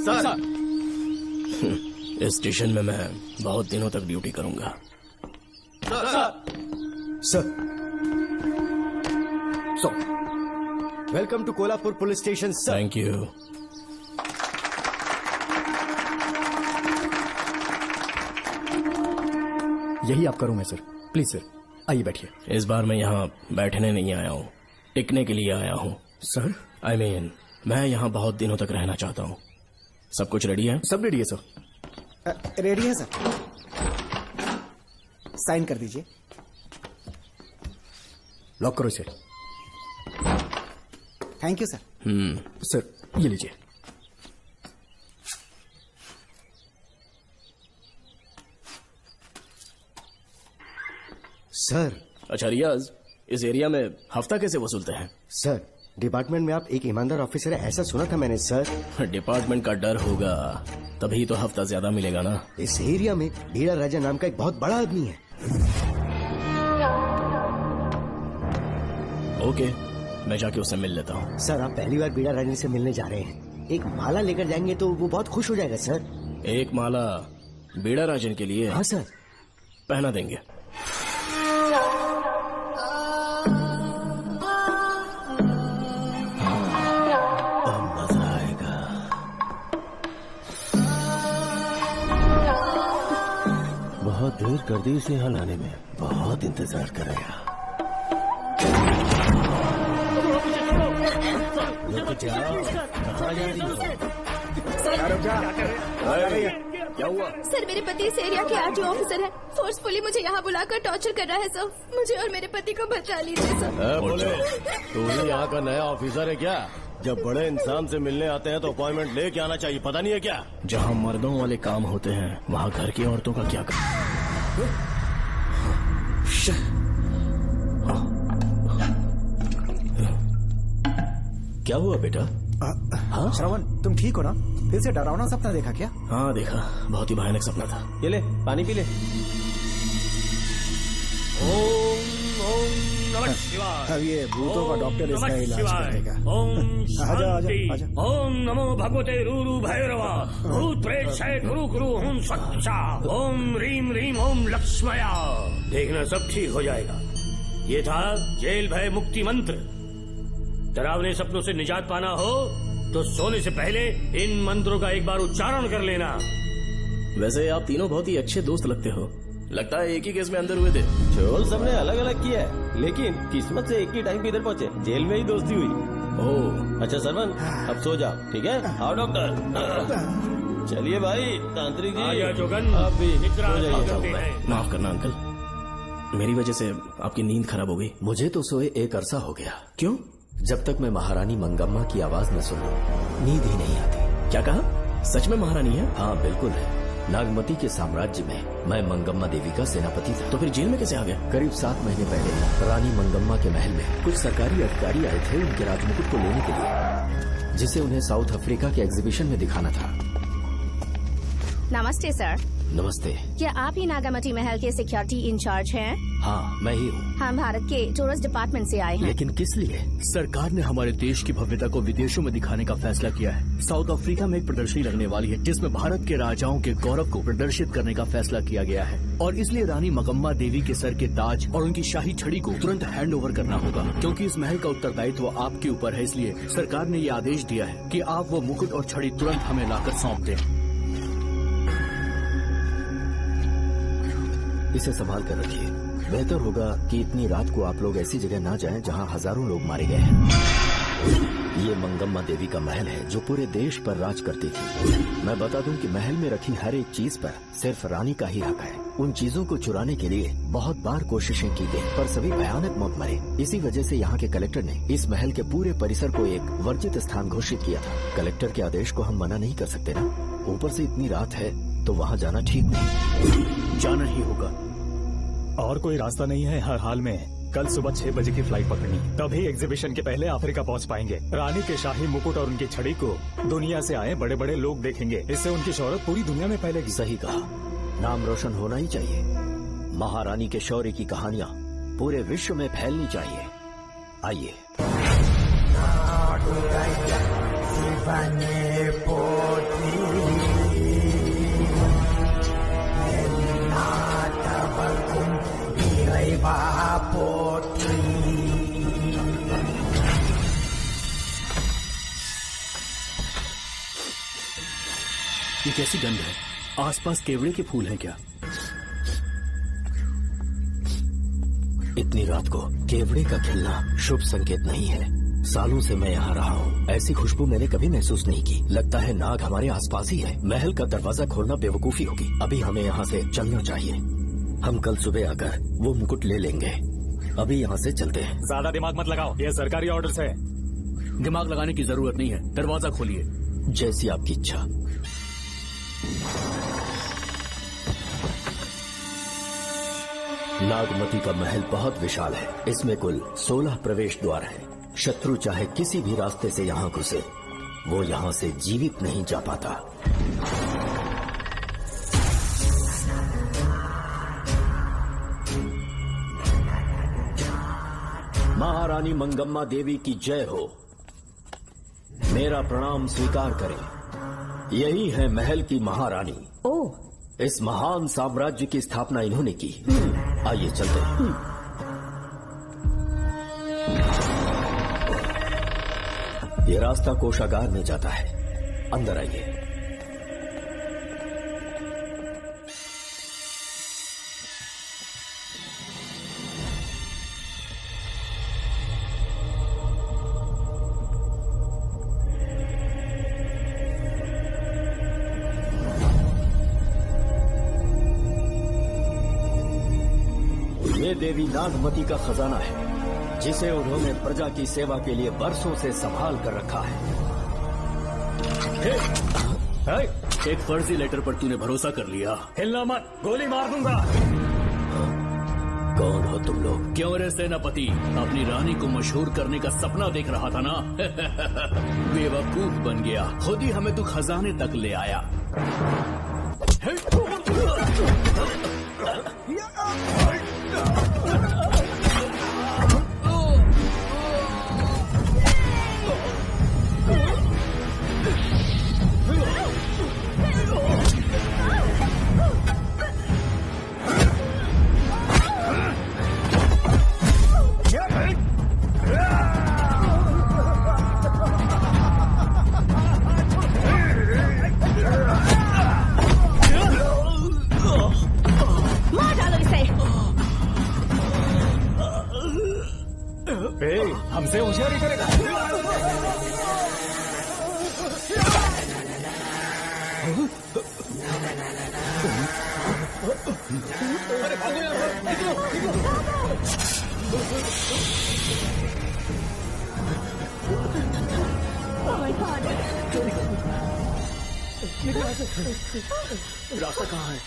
Sir. इस station में मैं बहुत दिनों तक ड्यूटी करूंगा। Sir, welcome to Kolhapur police station sir. Thank you. यही आपका रूम है सर। प्लीज सर, आइए बैठिए। इस बार मैं यहाँ बैठने नहीं आया हूँ, टिकने के लिए आया हूँ। सर, I mean, मैं यहाँ बहुत दिनों तक रहना चाहता हूँ। सब कुछ रेडी है? सब रेडी है सर। रेडी है सर। साइन कर दीजिए। लॉक करो इसे। Thank you sir. सर, ये लीजिए। सर। अच्छा रियाज, इस एरिया में हफ्ता कैसे वसूलते हैं? सर, डिपार्टमेंट में आप एक ईमानदार ऑफिसर है ऐसा सुना था मैंने सर। डिपार्टमेंट का डर होगा तभी तो हफ्ता ज्यादा मिलेगा ना। इस एरिया में भीड़ा राजा नाम का एक बहुत बड़ा आदमी है। ओके, मैं जाके उससे मिल लेता हूँ। सर, आप पहली बार भीड़ा राजा से मिलने जा रहे हैं। एक माला लेकर जाएंगे तो वो बहुत खुश हो जाएगा सर। एक माला बीड़ा राजन के लिए? हाँ सर। पहना देंगे। बहुत देर कर दी इसे यहाँ लाने में, बहुत इंतजार करेगा। कहाँ जा रही हो? क्या हुआ? सर, मेरे पति इस एरिया के आरटीओ ऑफिसर है। फोर्सफुली मुझे यहाँ बुलाकर टॉर्चर कर रहा है सर। मुझे और मेरे पति को बचा लीजिए सर। बोले, तू ही यहाँ का नया ऑफिसर है क्या? जब बड़े इंसान से मिलने आते हैं तो अपॉइंटमेंट लेके आना चाहिए, पता नहीं है क्या? जहाँ मर्दों वाले काम होते हैं वहाँ घर की औरतों का क्या काम? क्या हुआ बेटा? हाँ श्रवण, तुम ठीक हो ना? फिर से डरावना सपना देखा क्या? हाँ देखा, बहुत ही भयानक सपना था। ये ले, पानी पी ले। ओम ओम नमः शिवाय। अब ये भूतों का डॉक्टर इसका इलाज करेगा। ओम आजा आजा आजा। ओम नमो भगवते रूरू भैरवा भूत प्रेत क्षय कुरु कुरु ओम स्वच्छा ओम रीम रीम ओम लक्ष्मया। देखना सब ठीक हो जाएगा। ये था जेल भय मुक्ति मंत्र। डरावने सपनों से निजात पाना हो तो सोने से पहले इन मंत्रों का एक बार उच्चारण कर लेना। वैसे आप तीनों बहुत ही अच्छे दोस्त लगते हो। लगता है एक ही केस में अंदर हुए थे। चोल सबने अलग अलग किया है, लेकिन किस्मत से एक ही टाइम पे इधर पहुंचे। जेल में ही दोस्ती हुई। ओह अच्छा सरवन, अब सो जाओ, ठीक है? आओ डॉक्टर। चलिए भाई तांत्रिक जी, जोगन आप भी इतना सो जाइए। माफ करना अंकल, मेरी वजह से आपकी नींद खराब हो गई। मुझे तो सोए एक अरसा हो गया। क्यों? जब तक मैं महारानी मंगम्मा की आवाज न सुन लूं नींद ही नहीं आती। क्या कहा? सच में महारानी है? हाँ बिल्कुल है। नागमती के साम्राज्य में मैं मंगम्मा देवी का सेनापति था। तो फिर जेल में कैसे आ गया? करीब 7 महीने पहले रानी मंगम्मा के महल में कुछ सरकारी अधिकारी आए थे उनके राजमुकुट को लेने के लिए, जिसे उन्हें साउथ अफ्रीका के एग्जीबिशन में दिखाना था। नमस्ते सर। नमस्ते। क्या आप ही नागामती महल के सिक्योरिटी इंचार्ज हैं? हाँ मैं ही हूँ। हम भारत के टूरिस्ट डिपार्टमेंट से आए हैं। लेकिन किस लिए? सरकार ने हमारे देश की भव्यता को विदेशों में दिखाने का फैसला किया है। साउथ अफ्रीका में एक प्रदर्शनी लगने वाली है जिसमें भारत के राजाओं के गौरव को प्रदर्शित करने का फैसला किया गया है, और इसलिए रानी मंगम्मा देवी के सर के ताज और उनकी शाही छड़ी को तुरंत हैंड ओवर करना होगा। क्योंकि इस महल का उत्तरदायित्व आपके ऊपर है, इसलिए सरकार ने ये आदेश दिया है कि आप वो मुकुट और छड़ी तुरंत हमें लाकर सौंप दें। इसे संभाल कर रखिए। बेहतर होगा कि इतनी रात को आप लोग ऐसी जगह ना जाएं जहां हजारों लोग मारे गए हैं। ये मंगम्मा देवी का महल है जो पूरे देश पर राज करती थी। मैं बता दूं कि महल में रखी हर एक चीज पर सिर्फ रानी का ही हक है। उन चीजों को चुराने के लिए बहुत बार कोशिशें की गई, पर सभी भयानक मौत मरे। इसी वजह से यहाँ के कलेक्टर ने इस महल के पूरे परिसर को एक वर्जित स्थान घोषित किया था। कलेक्टर के आदेश को हम मना नहीं कर सकते ना। ऊपर से इतनी रात है तो वहाँ जाना ठीक नहीं। जाना ही होगा। और कोई रास्ता नहीं है हर हाल में। कल सुबह 6 बजे की फ्लाइट पकड़नी, तभी एग्जीबिशन के पहले अफ्रीका पहुंच पाएंगे। रानी के शाही मुकुट और उनकी छड़ी को दुनिया से आए बड़े बड़े लोग देखेंगे। इससे उनकी शोहरत पूरी दुनिया में फैलेगी। सही कहा, नाम रोशन होना ही चाहिए। महारानी के शौर्य की कहानियाँ पूरे विश्व में फैलनी चाहिए। आइए। पोथी ये कैसी गंध है? आसपास केवड़े के फूल हैं क्या? इतनी रात को केवड़े का खिलना शुभ संकेत नहीं है। सालों से मैं यहाँ रहा हूँ, ऐसी खुशबू मैंने कभी महसूस नहीं की। लगता है नाग हमारे आसपास ही है। महल का दरवाजा खोलना बेवकूफी होगी। अभी हमें यहाँ से चलना चाहिए। हम कल सुबह आकर वो मुकुट ले लेंगे। अभी यहाँ से चलते हैं। ज्यादा दिमाग मत लगाओ, ये सरकारी ऑर्डर्स है। दिमाग लगाने की जरूरत नहीं है, दरवाजा खोलिए। जैसी आपकी इच्छा। नागमती का महल बहुत विशाल है। इसमें कुल 16 प्रवेश द्वार हैं। शत्रु चाहे किसी भी रास्ते से यहाँ घुसे, वो यहाँ से जीवित नहीं जा पाता। महारानी मंगम्मा देवी की जय हो। मेरा प्रणाम स्वीकार करें। यही है महल की महारानी। ओह, इस महान साम्राज्य की स्थापना इन्होंने की। आइए चलते हैं। ये रास्ता कोषागार में जाता है। अंदर आइए। ये देवी नागमती का खजाना है, जिसे उन्होंने प्रजा की सेवा के लिए बरसों से संभाल कर रखा है। एक फर्जी लेटर पर तूने भरोसा कर लिया। हिलना मत, गोली मार दूंगा। कौन हो तुम लोग? क्यों रे सेनापति, अपनी रानी को मशहूर करने का सपना देख रहा था ना? बेवकूफ बन गया। खुद ही हमें तू खजाने तक ले आया। हमसे होशियारी करेगा। अरे भागो यार, रास्ता कहाँ है?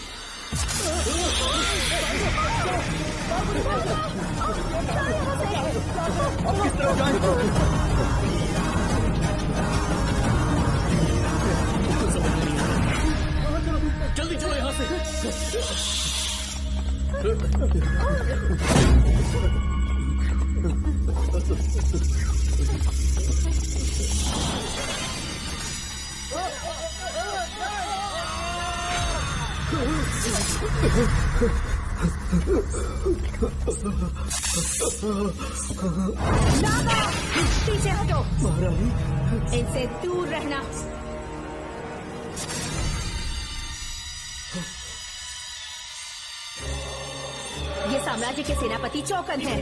अब किस तरफ जाएं? जल्दी चलो यहाँ से। पीछे हटो। महारानी, इनसे दूर रहना। ये साम्राज्य के सेनापति चौकन हैं।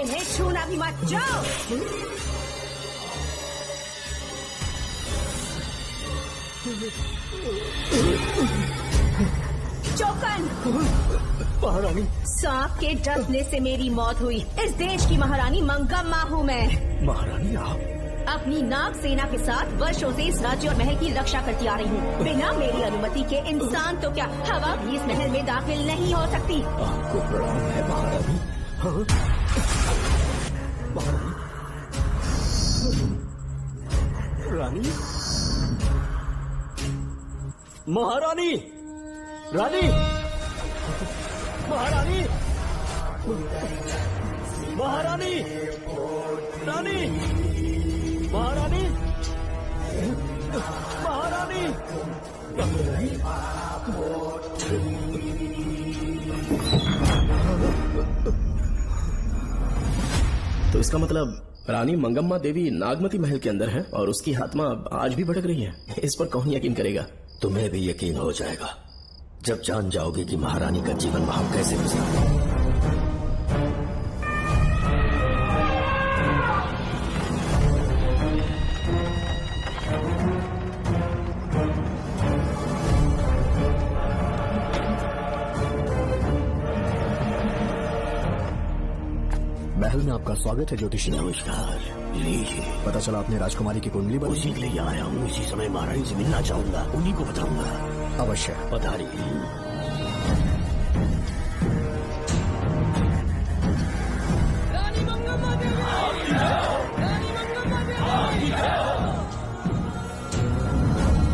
इन्हें छूना भी मत। जाओ। चौकन। महारानी, सांप के डसने से मेरी मौत हुई। इस देश की महारानी मंगम्मा हूँ मैं। महारानी आप अपनी नाग सेना के साथ वर्षों से इस राज्य और महल की रक्षा करती आ रही हूँ। बिना मेरी अनुमति के इंसान तो क्या हवा भी इस महल में दाखिल नहीं हो सकती। आपको प्रणाम है महारानी। हाँ? महारानी, रानी, महारानी, रानी, महारानी, महारानी, रानी, महारानी, महारानी, तो इसका मतलब रानी मंगम्मा देवी नागमती महल के अंदर है और उसकी आत्मा आज भी भटक रही है। इस पर कौन यकीन करेगा? तुम्हें भी यकीन हो जाएगा जब जान जाओगे कि महारानी का जीवन वहां कैसे गुजरा। महल में आपका स्वागत है ज्योतिषी। नमस्कार। लीजिए। पता चला आपने राजकुमारी की कुंडली बदली। उसी के लिए आया हूँ। इसी समय महारानी से मिलना चाहूंगा, उन्हीं को बताऊंगा। अवश्य पधारिए।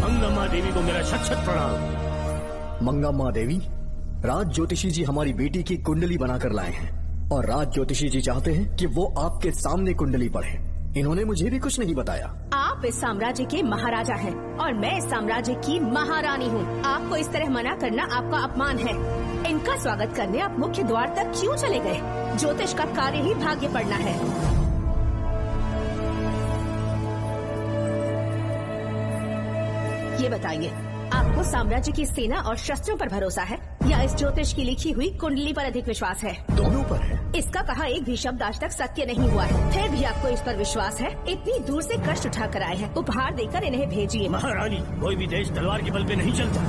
मंगम्मा देवी को मेरा शत शत प्रणाम। मंगम्मा देवी, राज ज्योतिषी जी हमारी बेटी की कुंडली बनाकर लाए हैं और राज ज्योतिषी जी चाहते हैं कि वो आपके सामने कुंडली पढ़े। इन्होंने मुझे भी कुछ नहीं बताया। आप इस साम्राज्य के महाराजा हैं और मैं इस साम्राज्य की महारानी हूँ। आपको इस तरह मना करना आपका अपमान है। इनका स्वागत करने आप मुख्य द्वार तक क्यों चले गए? ज्योतिष का कार्य ही भाग्य पढ़ना है। ये बताइए, आपको साम्राज्य की सेना और शस्त्रों पर भरोसा है या इस ज्योतिष की लिखी हुई कुंडली पर अधिक विश्वास है? दोनों पर है। इसका कहा एक भी शब्द आज तक सत्य नहीं हुआ है, फिर भी आपको इस पर विश्वास है? इतनी दूर से कष्ट उठा कर आए हैं, उपहार देकर इन्हें भेजिए। महारानी, कोई भी देश तलवार के बल पे नहीं चलता,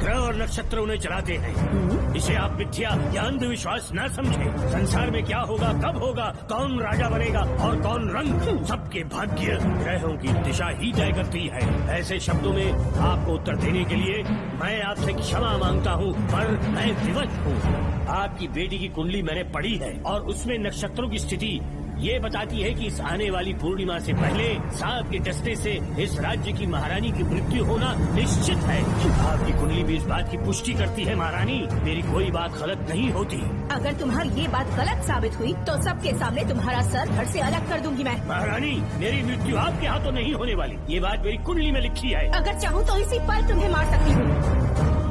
ग्रह और नक्षत्र उन्हें चलाते हैं। इसे आप मिथ्या या अंधविश्वास न समझे। संसार में क्या होगा, कब होगा, कौन राजा बनेगा और कौन रंग, सबके भाग्य ग्रहों की दिशा ही तय करती है। ऐसे शब्दों में आपको उत्तर देने के लिए मैं आपसे क्षमा मांगता हूँ, पर मैं विवश हूँ। आपकी बेटी की कुंडली मैंने पढ़ी है और उसमें नक्षत्रों की स्थिति ये बताती है कि इस आने वाली पूर्णिमा से पहले सांप के डसने से इस राज्य की महारानी की मृत्यु होना निश्चित है। आपकी कुंडली भी इस बात की पुष्टि करती है। महारानी, मेरी कोई बात गलत नहीं होती। अगर तुम्हारी ये बात गलत साबित हुई तो सबके सामने तुम्हारा सर धड़ से अलग कर दूंगी मैं। महारानी, मेरी मृत्यु आपके हाथों नहीं होने वाली, ये बात मेरी कुंडली में लिखी है। अगर चाहूँ तो इसी पल तुम्हें मार सकती हूँ।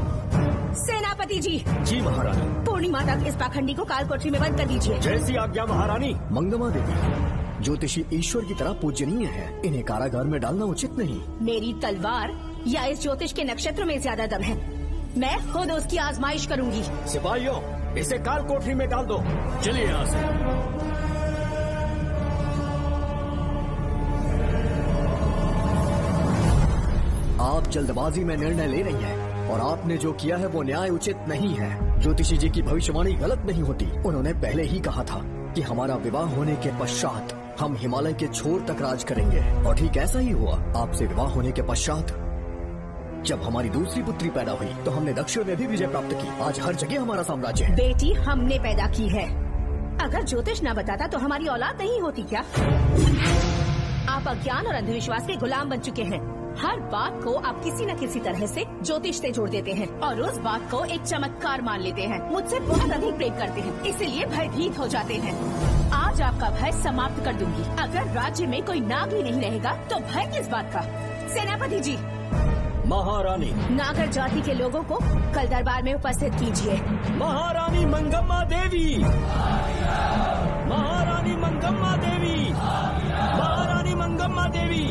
सेनापति जी। जी महारानी। पूर्णिमा तक इस पाखंडी को काल कोठरी में बंद कर दीजिए। जैसी आज्ञा महारानी। मंगम्मा देवी, ज्योतिषी ईश्वर की तरह पूजनीय है, इन्हें कारागार में डालना उचित नहीं। मेरी तलवार या इस ज्योतिष के नक्षत्र में ज्यादा दम है, मैं खुद उसकी आजमाइश करूंगी। सिपाहियों, इसे काल कोठरी में डाल दो। चलिए यहाँ से। आप जल्दबाजी में निर्णय ले रही हैं और आपने जो किया है वो न्याय उचित नहीं है। ज्योतिषी जी की भविष्यवाणी गलत नहीं होती। उन्होंने पहले ही कहा था कि हमारा विवाह होने के पश्चात हम हिमालय के छोर तक राज करेंगे और ठीक ऐसा ही हुआ। आपसे विवाह होने के पश्चात जब हमारी दूसरी पुत्री पैदा हुई तो हमने दक्षिण में भी विजय प्राप्त की। आज हर जगह हमारा साम्राज्य है। बेटी हमने पैदा की है। अगर ज्योतिष न बताता तो हमारी औलाद नहीं होती क्या? आप अज्ञान और अंधविश्वास के गुलाम बन चुके हैं। हर बात को आप किसी न किसी तरह से ज्योतिष से जोड़ देते हैं और उस बात को एक चमत्कार मान लेते हैं। मुझसे बहुत अधिक प्रेम करते हैं, इसीलिए भयभीत हो जाते हैं। आज आपका भय समाप्त कर दूंगी। अगर राज्य में कोई नाग ही नहीं रहेगा तो भय किस बात का? सेनापति जी। महारानी। नागर जाति के लोगों को कल दरबार में उपस्थित कीजिए। महारानी मंगम्मा देवी। महारानी मंगम्मा देवी। महारानी मंगम्मा देवी।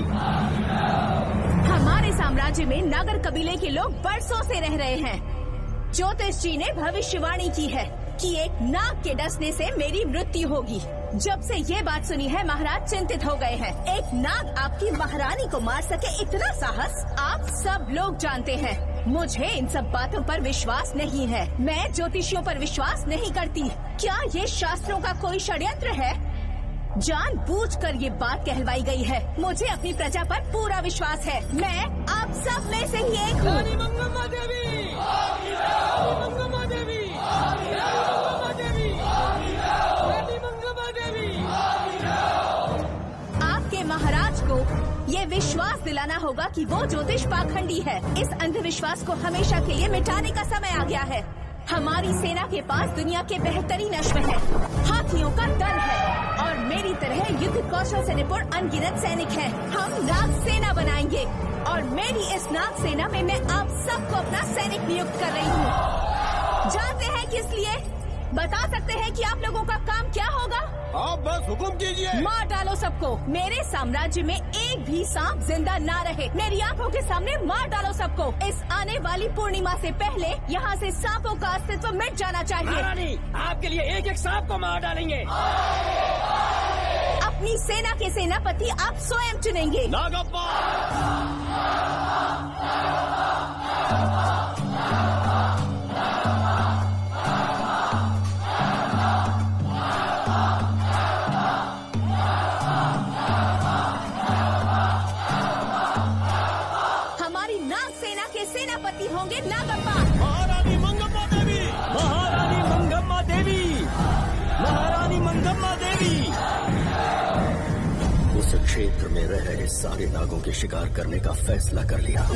हमारे साम्राज्य में नागर कबीले के लोग बरसों से रह रहे हैं। ज्योतिष जी ने भविष्यवाणी की है कि एक नाग के डसने से मेरी मृत्यु होगी। जब से ये बात सुनी है महाराज चिंतित हो गए हैं। एक नाग आपकी महारानी को मार सके, इतना साहस आप सब लोग जानते हैं। मुझे इन सब बातों पर विश्वास नहीं है। मैं ज्योतिषियों पर विश्वास नहीं करती। क्या ये शास्त्रों का कोई षड्यंत्र है? जानबूझकर ये बात कहलवाई गई है। मुझे अपनी प्रजा पर पूरा विश्वास है। मैं आप सब में से ही एक हूँ। रानी मंगम्मा देवी। रानी मंगम्मा देवी। रानी मंगम्मा देवी। आपके महाराज को ये विश्वास दिलाना होगा कि वो ज्योतिष पाखंडी है। इस अंधविश्वास को हमेशा के लिए मिटाने का समय आ गया है। हमारी सेना के पास दुनिया के बेहतरीन अश्व है, हाथियों का दल है और मेरी तरह युद्ध कौशल से निपुण अनगिनत सैनिक हैं। हम नाग सेना बनाएंगे और मेरी इस नाग सेना में मैं आप सबको अपना सैनिक नियुक्त कर रही हूँ। जानते हैं किस लिए? बता सकते हैं कि आप लोगों का काम क्या होगा? आप बस हुक्म कीजिए। मार डालो सबको। मेरे साम्राज्य में एक भी सांप जिंदा ना रहे। मेरी आंखों के सामने मार डालो सबको। इस आने वाली पूर्णिमा से पहले यहाँ से सांपों का अस्तित्व मिट जाना चाहिए। महारानी, आपके लिए एक एक सांप को मार डालेंगे। अपनी सेना के सेनापति आप स्वयं चुनेंगे। नागप्पा। हमारी नाग सेना के सेनापति होंगे नागप्पा। महारानी मंगम्मा देवी। महारानी मंगम्मा देवी। महारानी मंगम्मा देवी। उस क्षेत्र में रह रहे सारे नागों के शिकार करने का फैसला कर लिया।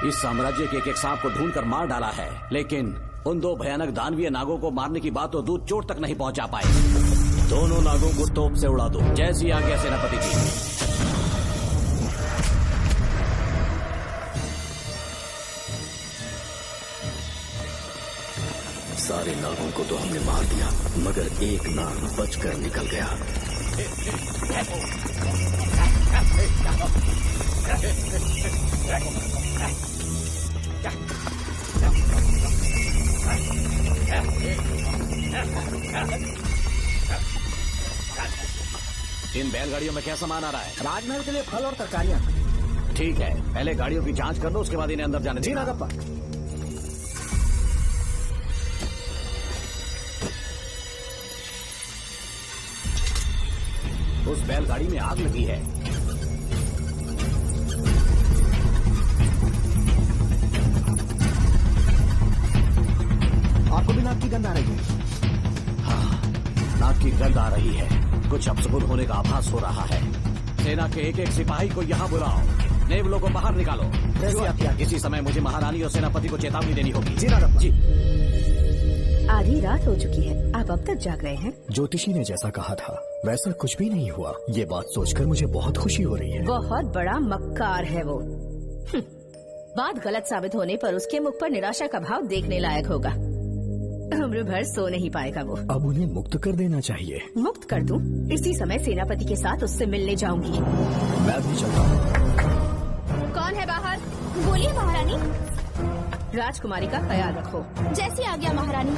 इस साम्राज्य के एक सांप को ढूंढकर मार डाला है, लेकिन उन दो भयानक दानवीय नागों को मारने की बात तो दूर चोट तक नहीं पहुंचा पाए। दोनों नागों को तोप से उड़ा दो, जैसी आज्ञा सेनापति जी। सारे नागों को तो हमने मार दिया, मगर एक नाग बचकर निकल गया। इन बैलगाड़ियों में क्या सामान आ रहा है? राजमहल के लिए फल और तरकारियां। ठीक है, पहले गाड़ियों की जांच कर लो, उसके बाद इन्हें अंदर जाने जी देना। नागप्पा। उस बैलगाड़ी में आग लगी है। आपको भी नाक की गंध आ रही है? हाँ, नाक की गंध आ रही है। कुछ अपशगुन होने का आभास हो रहा है। सेना के एक एक सिपाही को यहाँ बुलाओ, नेवलों को बाहर निकालो। इसी समय मुझे महारानी और सेनापति को चेतावनी देनी होगी। जी नागप्पा। जी। आधी रात हो चुकी है, आप अब तक जाग रहे हैं? ज्योतिषी ने जैसा कहा था वैसा कुछ भी नहीं हुआ। ये बात सोचकर मुझे बहुत खुशी हो रही है। बहुत बड़ा मक्कार है वो। बात गलत साबित होने पर उसके मुख पर निराशा का भाव देखने लायक होगा। उम्र भर सो नहीं पाएगा वो। अब उन्हें मुक्त कर देना चाहिए। मुक्त कर दूं? इसी समय सेनापति के साथ उससे मिलने जाऊंगी। मैं भी चलता हूँ। कौन है बाहर? बोलिए महारानी। राजकुमारी का ख्याल रखो। जैसी आज्ञा महारानी।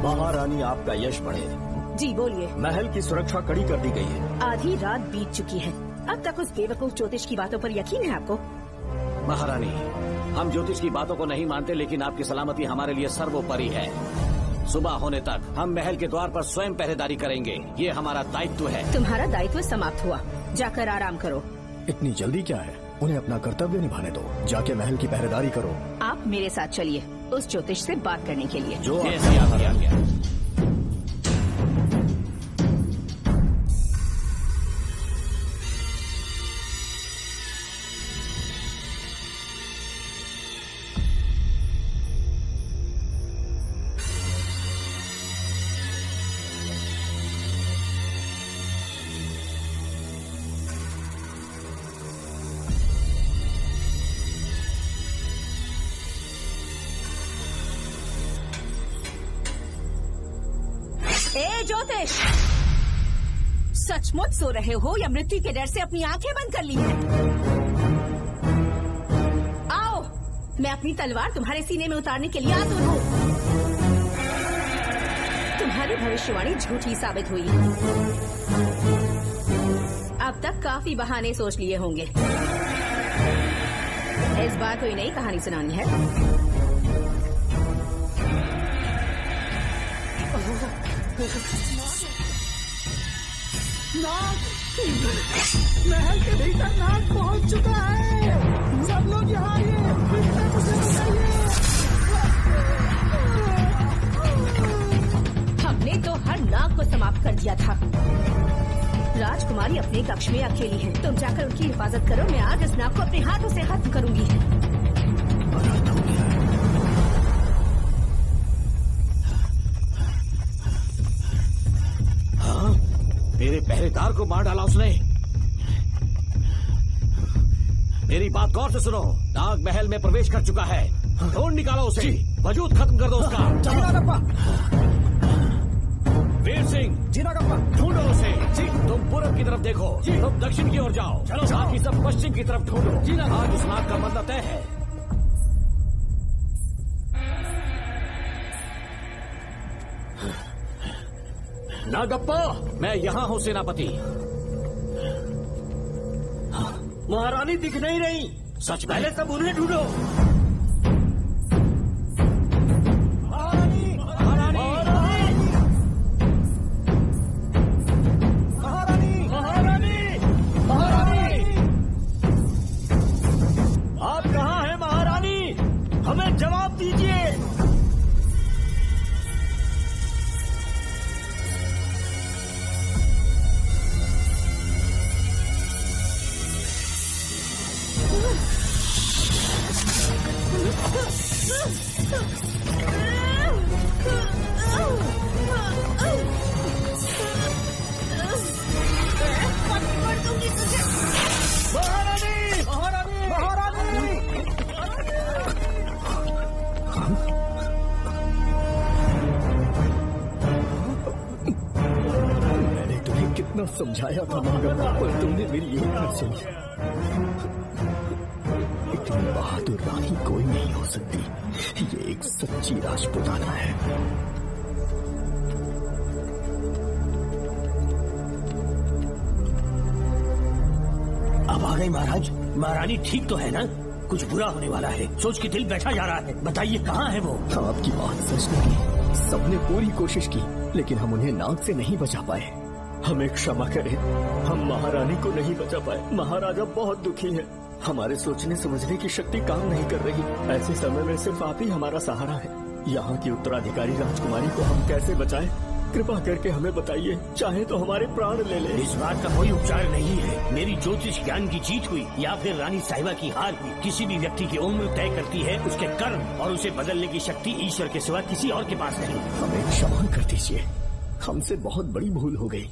महारानी, आपका यश बढ़े। जी बोलिए। महल की सुरक्षा कड़ी कर दी गई है। आधी रात बीत चुकी है, अब तक उस बेवकूफ ज्योतिष की बातों पर यकीन है आपको? महारानी, हम ज्योतिष की बातों को नहीं मानते, लेकिन आपकी सलामती हमारे लिए सर्वोपरि है। सुबह होने तक हम महल के द्वार पर स्वयं पहरेदारी करेंगे, ये हमारा दायित्व है। तुम्हारा दायित्व समाप्त हुआ, जाकर आराम करो। इतनी जल्दी क्या है? उन्हें अपना कर्तव्य निभाने दो। जाके महल की पहरेदारी करो। आप मेरे साथ चलिए उस ज्योतिष से बात करने के लिए। जो ऐसे आ गया। ए ज्योतिष, सचमुच सो रहे हो या मृत्यु के डर से अपनी आंखें बंद कर ली हैं? आओ, मैं अपनी तलवार तुम्हारे सीने में उतारने के लिए आतुर हूँ। तुम्हारी भविष्यवाणी झूठी साबित हुई। अब तक काफी बहाने सोच लिए होंगे। इस बार कोई नई कहानी सुनानी है? नाग, महल के भीतर नाग पहुंच चुका है। सब लोग यहाँ आइए, मुझे बताइए। हमने तो हर नाग को समाप्त कर दिया था। राजकुमारी अपने कक्ष में अकेली है, तुम जाकर उनकी हिफाजत करो। मैं आज इस नाग को अपने हाथों से खत्म करूंगी। मेरे पहरेदार को मार डाला उसने। मेरी बात गौर से सुनो, नाग महल में प्रवेश कर चुका है। ढूंढ निकालो उसे, वजूद खत्म कर दो उसका। वीर सिंह, ढूंढो उसे। जी, तुम पूरब की तरफ देखो, तुम दक्षिण की ओर जाओ। चलो, बाकी सब पश्चिम की तरफ ढूंढो। आज उस नाग का मरना तय है। नागप्पा, मैं यहाँ हूँ सेनापति। महारानी दिख नहीं रही। सच पहले सब उन्हें ढूंढो। महारानी, महारानी, महारानी, महारानी, महारानी, आप कहाँ हैं महारानी? हमें जवाब दीजिए। मैंने तुम्हें कितना समझाया था नागप्पा, पर तुमने मेरी एक न सुनी। इतनी बहादुर रानी कोई नहीं हो सकती। ये एक सच्ची राजपुताना है। अब आ गई महाराज। महारानी ठीक तो है ना? कुछ बुरा होने वाला है, सोच के दिल बैठा जा रहा है। बताइए कहाँ है वो? आपकी बात सच निकली। सबने पूरी कोशिश की, लेकिन हम उन्हें नाग से नहीं बचा पाए। हमें क्षमा करें, हम महारानी को नहीं बचा पाए। महाराजा बहुत दुखी है। हमारे सोचने समझने की शक्ति काम नहीं कर रही। ऐसे समय में सिर्फ आप ही हमारा सहारा है। यहाँ की उत्तराधिकारी राजकुमारी को हम कैसे बचाएं? कृपा करके हमें बताइए, चाहे तो हमारे प्राण ले ले। इस बात का कोई उपचार नहीं है। मेरी ज्योतिष ज्ञान की जीत हुई या फिर रानी साहिबा की हार हुई। किसी भी व्यक्ति की उम्र तय करती है उसके कर्म, और उसे बदलने की शक्ति ईश्वर के सिवा किसी और के पास नहीं। हमें क्षमा कर दीजिए, हमसे बहुत बड़ी भूल हो गई।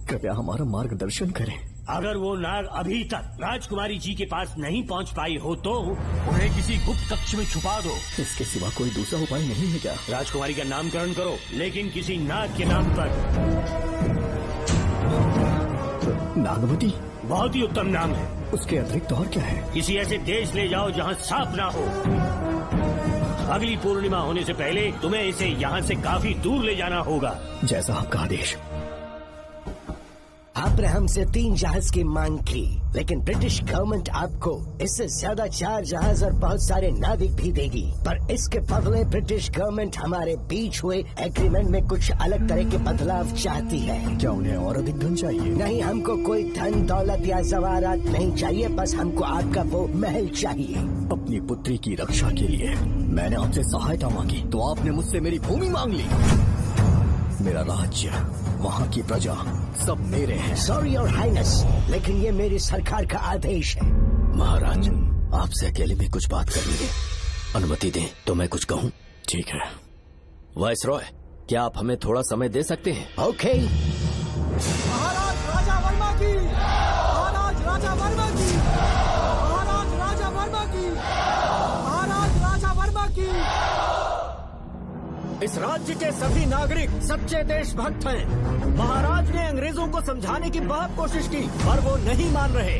कृपया हमारा मार्गदर्शन करें। अगर वो नाग अभी तक राजकुमारी जी के पास नहीं पहुंच पाई हो तो उन्हें किसी गुप्त कक्ष में छुपा दो। इसके सिवा कोई दूसरा उपाय नहीं है क्या? राजकुमारी का नामकरण करो, लेकिन किसी नाग के नाम पर। नागवती बहुत ही उत्तम नाम है। उसके अतिरिक्त और क्या है? किसी ऐसे देश ले जाओ जहाँ सांप ना हो। अगली पूर्णिमा होने से पहले तुम्हें इसे यहाँ से काफी दूर ले जाना होगा। जैसा आपका आदेश। आपने हमसे 3 जहाज की मांग की, लेकिन ब्रिटिश गवर्नमेंट आपको इससे ज्यादा 4 जहाज और बहुत सारे नाविक भी देगी। पर इसके बदले ब्रिटिश गवर्नमेंट हमारे बीच हुए एग्रीमेंट में कुछ अलग तरह के बदलाव चाहती है। क्या उन्हें और अधिक धन चाहिए? नहीं, हमको कोई धन दौलत या जवाहरात नहीं चाहिए, बस हमको आपका वो महल चाहिए। अपनी पुत्री की रक्षा के लिए मैंने आपसे सहायता मांगी तो आपने मुझसे मेरी भूमि मांग ली। मेरा राज्य, वहाँ की प्रजा सब मेरे हैं। सॉरी योर हाइनेस, लेकिन ये मेरी सरकार का आदेश है। महाराज, आपसे अकेले में कुछ बात करनी है, अनुमति दें तो मैं कुछ कहूँ? ठीक है। वाइसरॉय, क्या आप हमें थोड़ा समय दे सकते हैं? ओके। महाराज राजा वर्मा की, महाराज राजा वर्मा की, महाराज राजा वर्मा की, महाराज राजा वर्मा की। इस राज्य के सभी नागरिक सच्चे देशभक्त हैं। महाराज ने अंग्रेजों को समझाने की बहुत कोशिश की, पर वो नहीं मान रहे।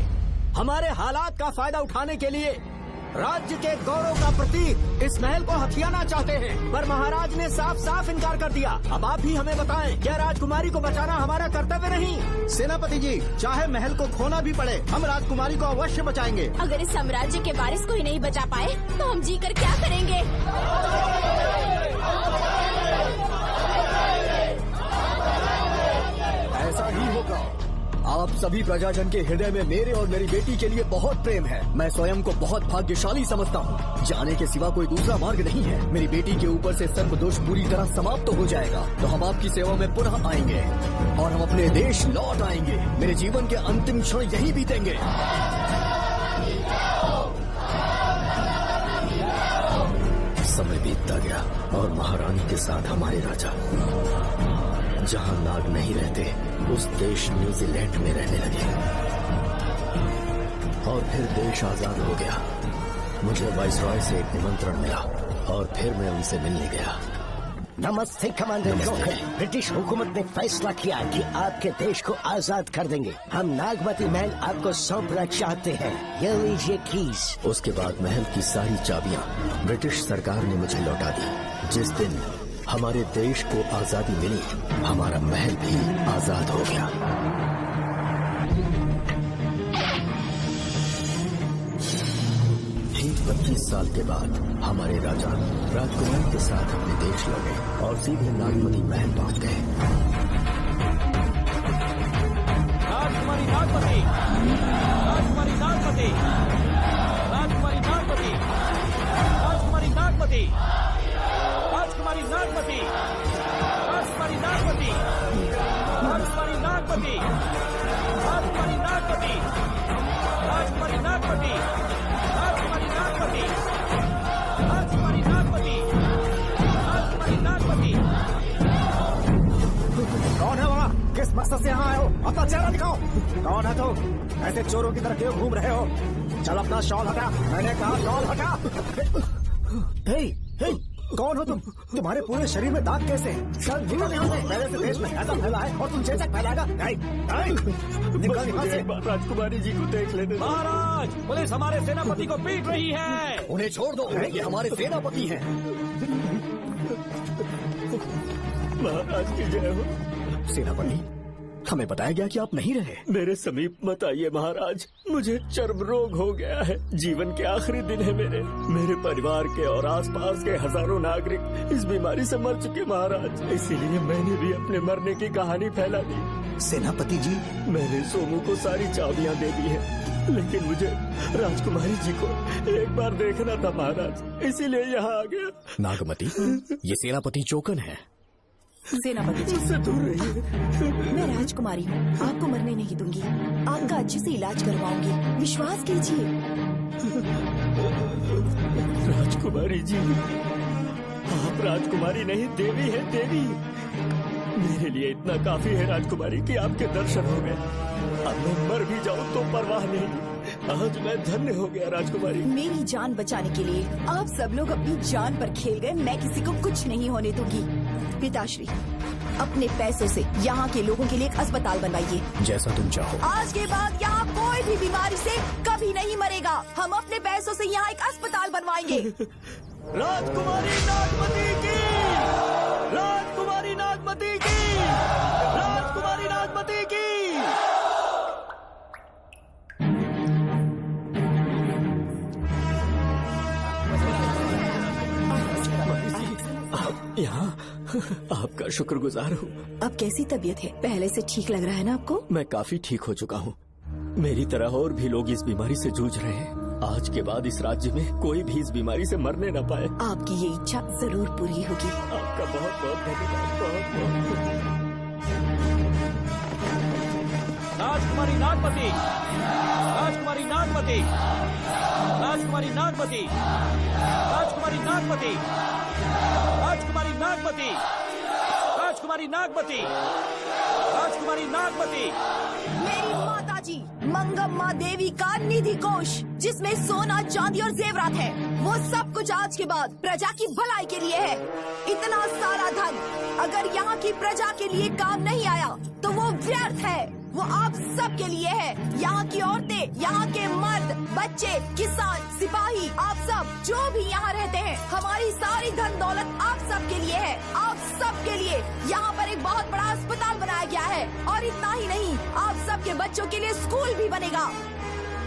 हमारे हालात का फायदा उठाने के लिए राज्य के गौरव का प्रतीक इस महल को हथियाना चाहते हैं, पर महाराज ने साफ साफ इनकार कर दिया। अब आप ही हमें बताएं, क्या राजकुमारी को बचाना हमारा कर्तव्य नहीं? सेनापति जी, चाहे महल को खोना भी पड़े, हम राजकुमारी को अवश्य बचाएंगे। अगर इस साम्राज्य के वारिस को ही नहीं बचा पाए तो हम जीकर क्या करेंगे? ऐसा ही होगा। आप सभी प्रजाजन के हृदय में मेरे और मेरी बेटी के लिए बहुत प्रेम है। मैं स्वयं को बहुत भाग्यशाली समझता हूँ। जाने के सिवा कोई दूसरा मार्ग नहीं है। मेरी बेटी के ऊपर से सर्पदोष पूरी तरह समाप्त हो जाएगा तो हम आपकी सेवा में पुनः आएंगे और हम अपने देश लौट आएंगे। मेरे जीवन के अंतिम क्षण यही बीतेंगे। समय बीतता गया और महारानी के साथ हमारे राजा जहां नाग नहीं रहते उस देश न्यूजीलैंड में रहने लगे और फिर देश आजाद हो गया। मुझे वाइसरॉय से एक निमंत्रण मिला और फिर मैं उनसे मिलने गया। नमस्ते कमांडर जोकर। ब्रिटिश हुकूमत ने फैसला किया कि आपके देश को आजाद कर देंगे। हम नागमती महल आपको सौंपना चाहते हैं। ये लीजिए कीज। उसके बाद महल की सारी चाबियां ब्रिटिश सरकार ने मुझे लौटा दी। जिस दिन हमारे देश को आजादी मिली, हमारा महल भी आजाद हो गया। ठीक 32 साल के बाद हमारे राजा राजकुमारी के साथ अपने देश लौटे और सीधे नागमती महल पहुंच गए। राजकुमारी नागमती, राजकुमारी नागमती, राजकुमारी नागमती, राजकुमारी नागमती, राजकुमारी नागमती, राजकुमारी नागमती, राजकुमारी नागमती, राजकुमारी नागमती, राजकुमारी नागमती, राजकुमारी नागमती, राजकुमारी नागमती, राजकुमारी नागमती। कौन है वहाँ? किस मकसद से यहाँ आए हो? अपना चेहरा दिखाओ। कौन है तुम? ऐसे चोरों की तरह क्यों घूम रहे हो? चल अपना शॉल हटा। मैंने कहा शॉल हटा। हे, हे, कौन हो तुम? तुम्हारे पूरे शरीर में दाग कैसे हैं? सर निकल यहाँ से। पहले से देश में ऐसा फैला है और तुम चेचक फैलाएगा? निकल यहाँ से। राजकुमारी जी को देख लेते। महाराज, पुलिस हमारे सेनापति को पीट रही है। उन्हें छोड़ दो, ये हमारे सेनापति हैं। महाराज की जय हो। सेनापति, हमें बताया गया कि आप नहीं रहे। मेरे समीप मत आइए महाराज, मुझे चर्म रोग हो गया है। जीवन के आखिरी दिन है मेरे परिवार के और आसपास के हजारों नागरिक इस बीमारी से मर चुके महाराज। इसीलिए मैंने भी अपने मरने की कहानी फैला दी। सेनापति जी, मैंने सोमू को सारी चाबियां दे दी है, लेकिन मुझे राजकुमारी जी को एक बार देखना था महाराज, इसीलिए यहाँ आ गया। नागमती, ये सेनापति चोकन है। सेनापति जी, उससे दूर रहिए। मैं राजकुमारी हूँ, आपको मरने नहीं दूंगी। आपका अच्छे से इलाज करवाऊंगी, विश्वास कीजिए। राजकुमारी जी, आप राजकुमारी नहीं देवी है, देवी। मेरे लिए इतना काफी है राजकुमारी कि आपके दर्शन हो गए। अब मैं मर भी जाऊँ तो परवाह नहीं। आज मैं धन्य हो गया राजकुमारी। मेरी जान बचाने के लिए आप सब लोग अपनी जान पर खेल गए। मैं किसी को कुछ नहीं होने दूंगी। पिताश्री, अपने पैसों से यहाँ के लोगों के लिए एक अस्पताल बनवाइए। जैसा तुम चाहो। आज के बाद यहाँ कोई भी बीमारी से कभी नहीं मरेगा। हम अपने पैसों से यहाँ एक अस्पताल बनवाएंगे। राजकुमारी नागमती की, राजकुमारी नागमती की, राजकुमारी नागमती की। आपका शुक्रगुजार हूँ। अब कैसी तबीयत है? पहले से ठीक लग रहा है ना आपको? मैं काफी ठीक हो चुका हूँ। मेरी तरह और भी लोग इस बीमारी से जूझ रहे हैं। आज के बाद इस राज्य में कोई भी इस बीमारी से मरने न पाए। आपकी ये इच्छा जरूर पूरी होगी। आपका बहुत बहुत धन्यवाद। बहुत बहुत राजकुमारी नागमती, राजकुमारी नागमती, राजकुमारी नागमती, राजकुमारी नागमती, राजकुमारी नागमती, राजकुमारी नागमती, राजकुमारी नागमती। मेरी माता जी मंगम्मा देवी का निधि कोष, जिसमें सोना, चांदी और जेवरात है, वो सब कुछ आज के बाद प्रजा की भलाई के लिए है। इतना सारा धन अगर यहाँ की प्रजा के लिए काम नहीं आया तो वो व्यर्थ है। वो आप सब के लिए है। यहाँ की औरतें, यहाँ के मर्द, बच्चे, किसान, सिपाही, आप सब जो भी यहाँ रहते हैं, हमारी सारी धन दौलत आप सब के लिए है। आप सब के लिए यहाँ पर एक बहुत बड़ा अस्पताल बनाया गया है, और इतना ही नहीं, आप सब के बच्चों के लिए स्कूल भी बनेगा।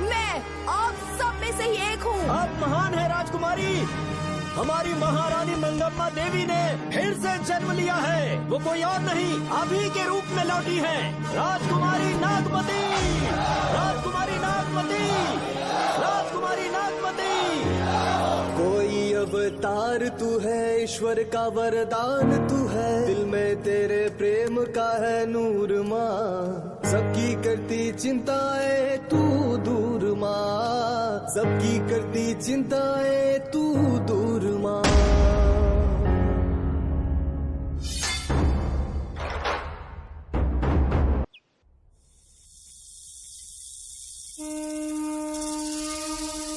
मैं आप सब में से ही एक हूँ। आप महान है राजकुमारी। हमारी महारानी मंगम्मा देवी ने फिर से जन्म लिया है। वो कोई और नहीं, आप ही के रूप में लौटी है। राजकुमारी नागमती, राजकुमारी नागमती, राजकुमारी नागमती। कोई अवतार तू है, ईश्वर का वरदान तू है, दिल में तेरे प्रेम का है नूर माँ। सबकी करती चिंताएं तू दूर माँ, सबकी करती चिंताएं तू दूर माँ।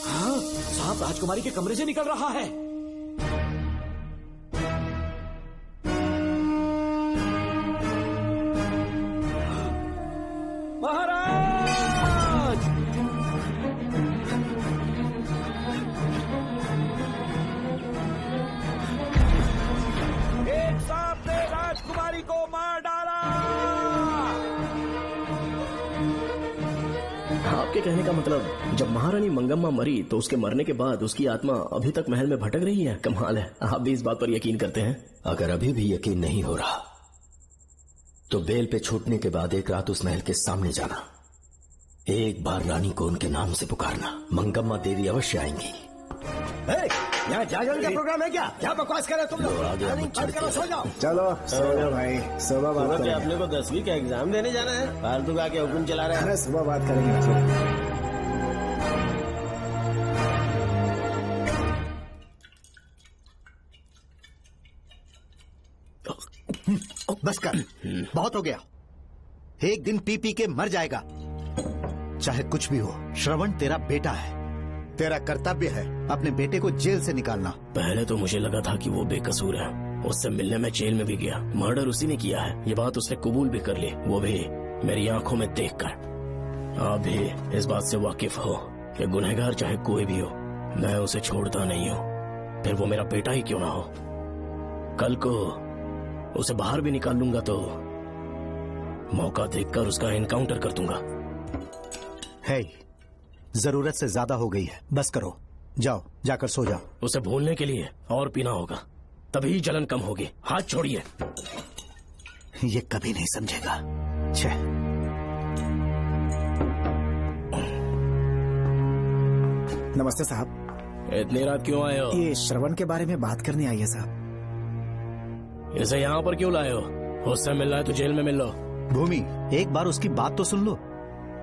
हाँ, साहब राजकुमारी के कमरे से निकल रहा है। महाराज! एक सांप ने राजकुमारी को मार डाला। आपके कहने का मतलब, जब महारानी मंगम्मा मरी तो उसके मरने के बाद उसकी आत्मा अभी तक महल में भटक रही है? कमाल है, आप भी इस बात पर यकीन करते हैं? अगर अभी भी यकीन नहीं हो रहा तो बेल पे छूटने के बाद एक रात उस महल के सामने जाना, एक बार रानी को उनके नाम से पुकारना, मंगम्मा देवी अवश्य आएंगी। यहाँ जागरण का प्रोग्राम है क्या? क्या बकवास कर रहे तुम लोग? चलो सो जाओ। चलो सो जाओ भाई, सुबह बात करेंगे। अपने को 10वीं का एग्जाम देने जाना है, फालतू का के हुक्म चला रहे हैं। अरे सुबह बात करेंगे। बस कर, बहुत हो गया। एक दिन पी पी के मर जाएगा। चाहे कुछ भी हो, श्रवण तेरा बेटा है। तेरा कर्तव्य है अपने बेटे को जेल से निकालना। पहले तो मुझे लगा था कि वो बेकसूर है, उससे मिलने में जेल में भी गया, मर्डर उसी ने किया है, ये बात उसने कबूल भी कर ली, वो भी मेरी आंखों में देखकर। आप भी इस बात से वाकिफ हो कि गुनहगार चाहे कोई भी हो, मैं उसे छोड़ता नहीं हूँ, फिर वो मेरा बेटा ही क्यों ना हो। कल को उसे बाहर भी निकाल लूंगा तो मौका देखकर उसका एनकाउंटर कर दूंगा। है, जरूरत से ज्यादा हो गई है, बस करो, जाओ जाकर सो जाओ। उसे भूलने के लिए और पीना होगा, तभी जलन कम होगी। हाथ छोड़िए। ये कभी नहीं समझेगा। छे। नमस्ते साहब। इतनी रात क्यों आए हो? ये श्रवण के बारे में बात करने आई है साहब। इसे यहाँ पर क्यों लाए हो? उससे मिलना है तो जेल में मिल लो। भूमि, एक बार उसकी बात तो सुन लो।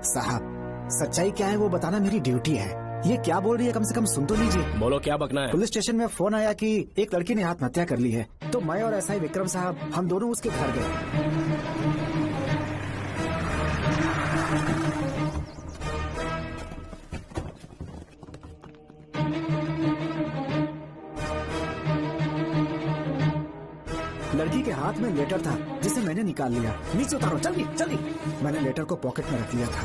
साहब, सच्चाई क्या है वो बताना मेरी ड्यूटी है। ये क्या बोल रही है, कम से कम सुन तो लीजिए। बोलो, क्या बकना है? पुलिस स्टेशन में फोन आया कि एक लड़की ने आत्महत्या कर ली है, तो मैं और एसआई विक्रम साहब हम दोनों उसके घर गए। लड़की के हाथ में लेटर था जिसे मैंने निकाल लिया। नीचे उतारो, जल्दी जल्दी। मैंने लेटर को पॉकेट में रख लिया था।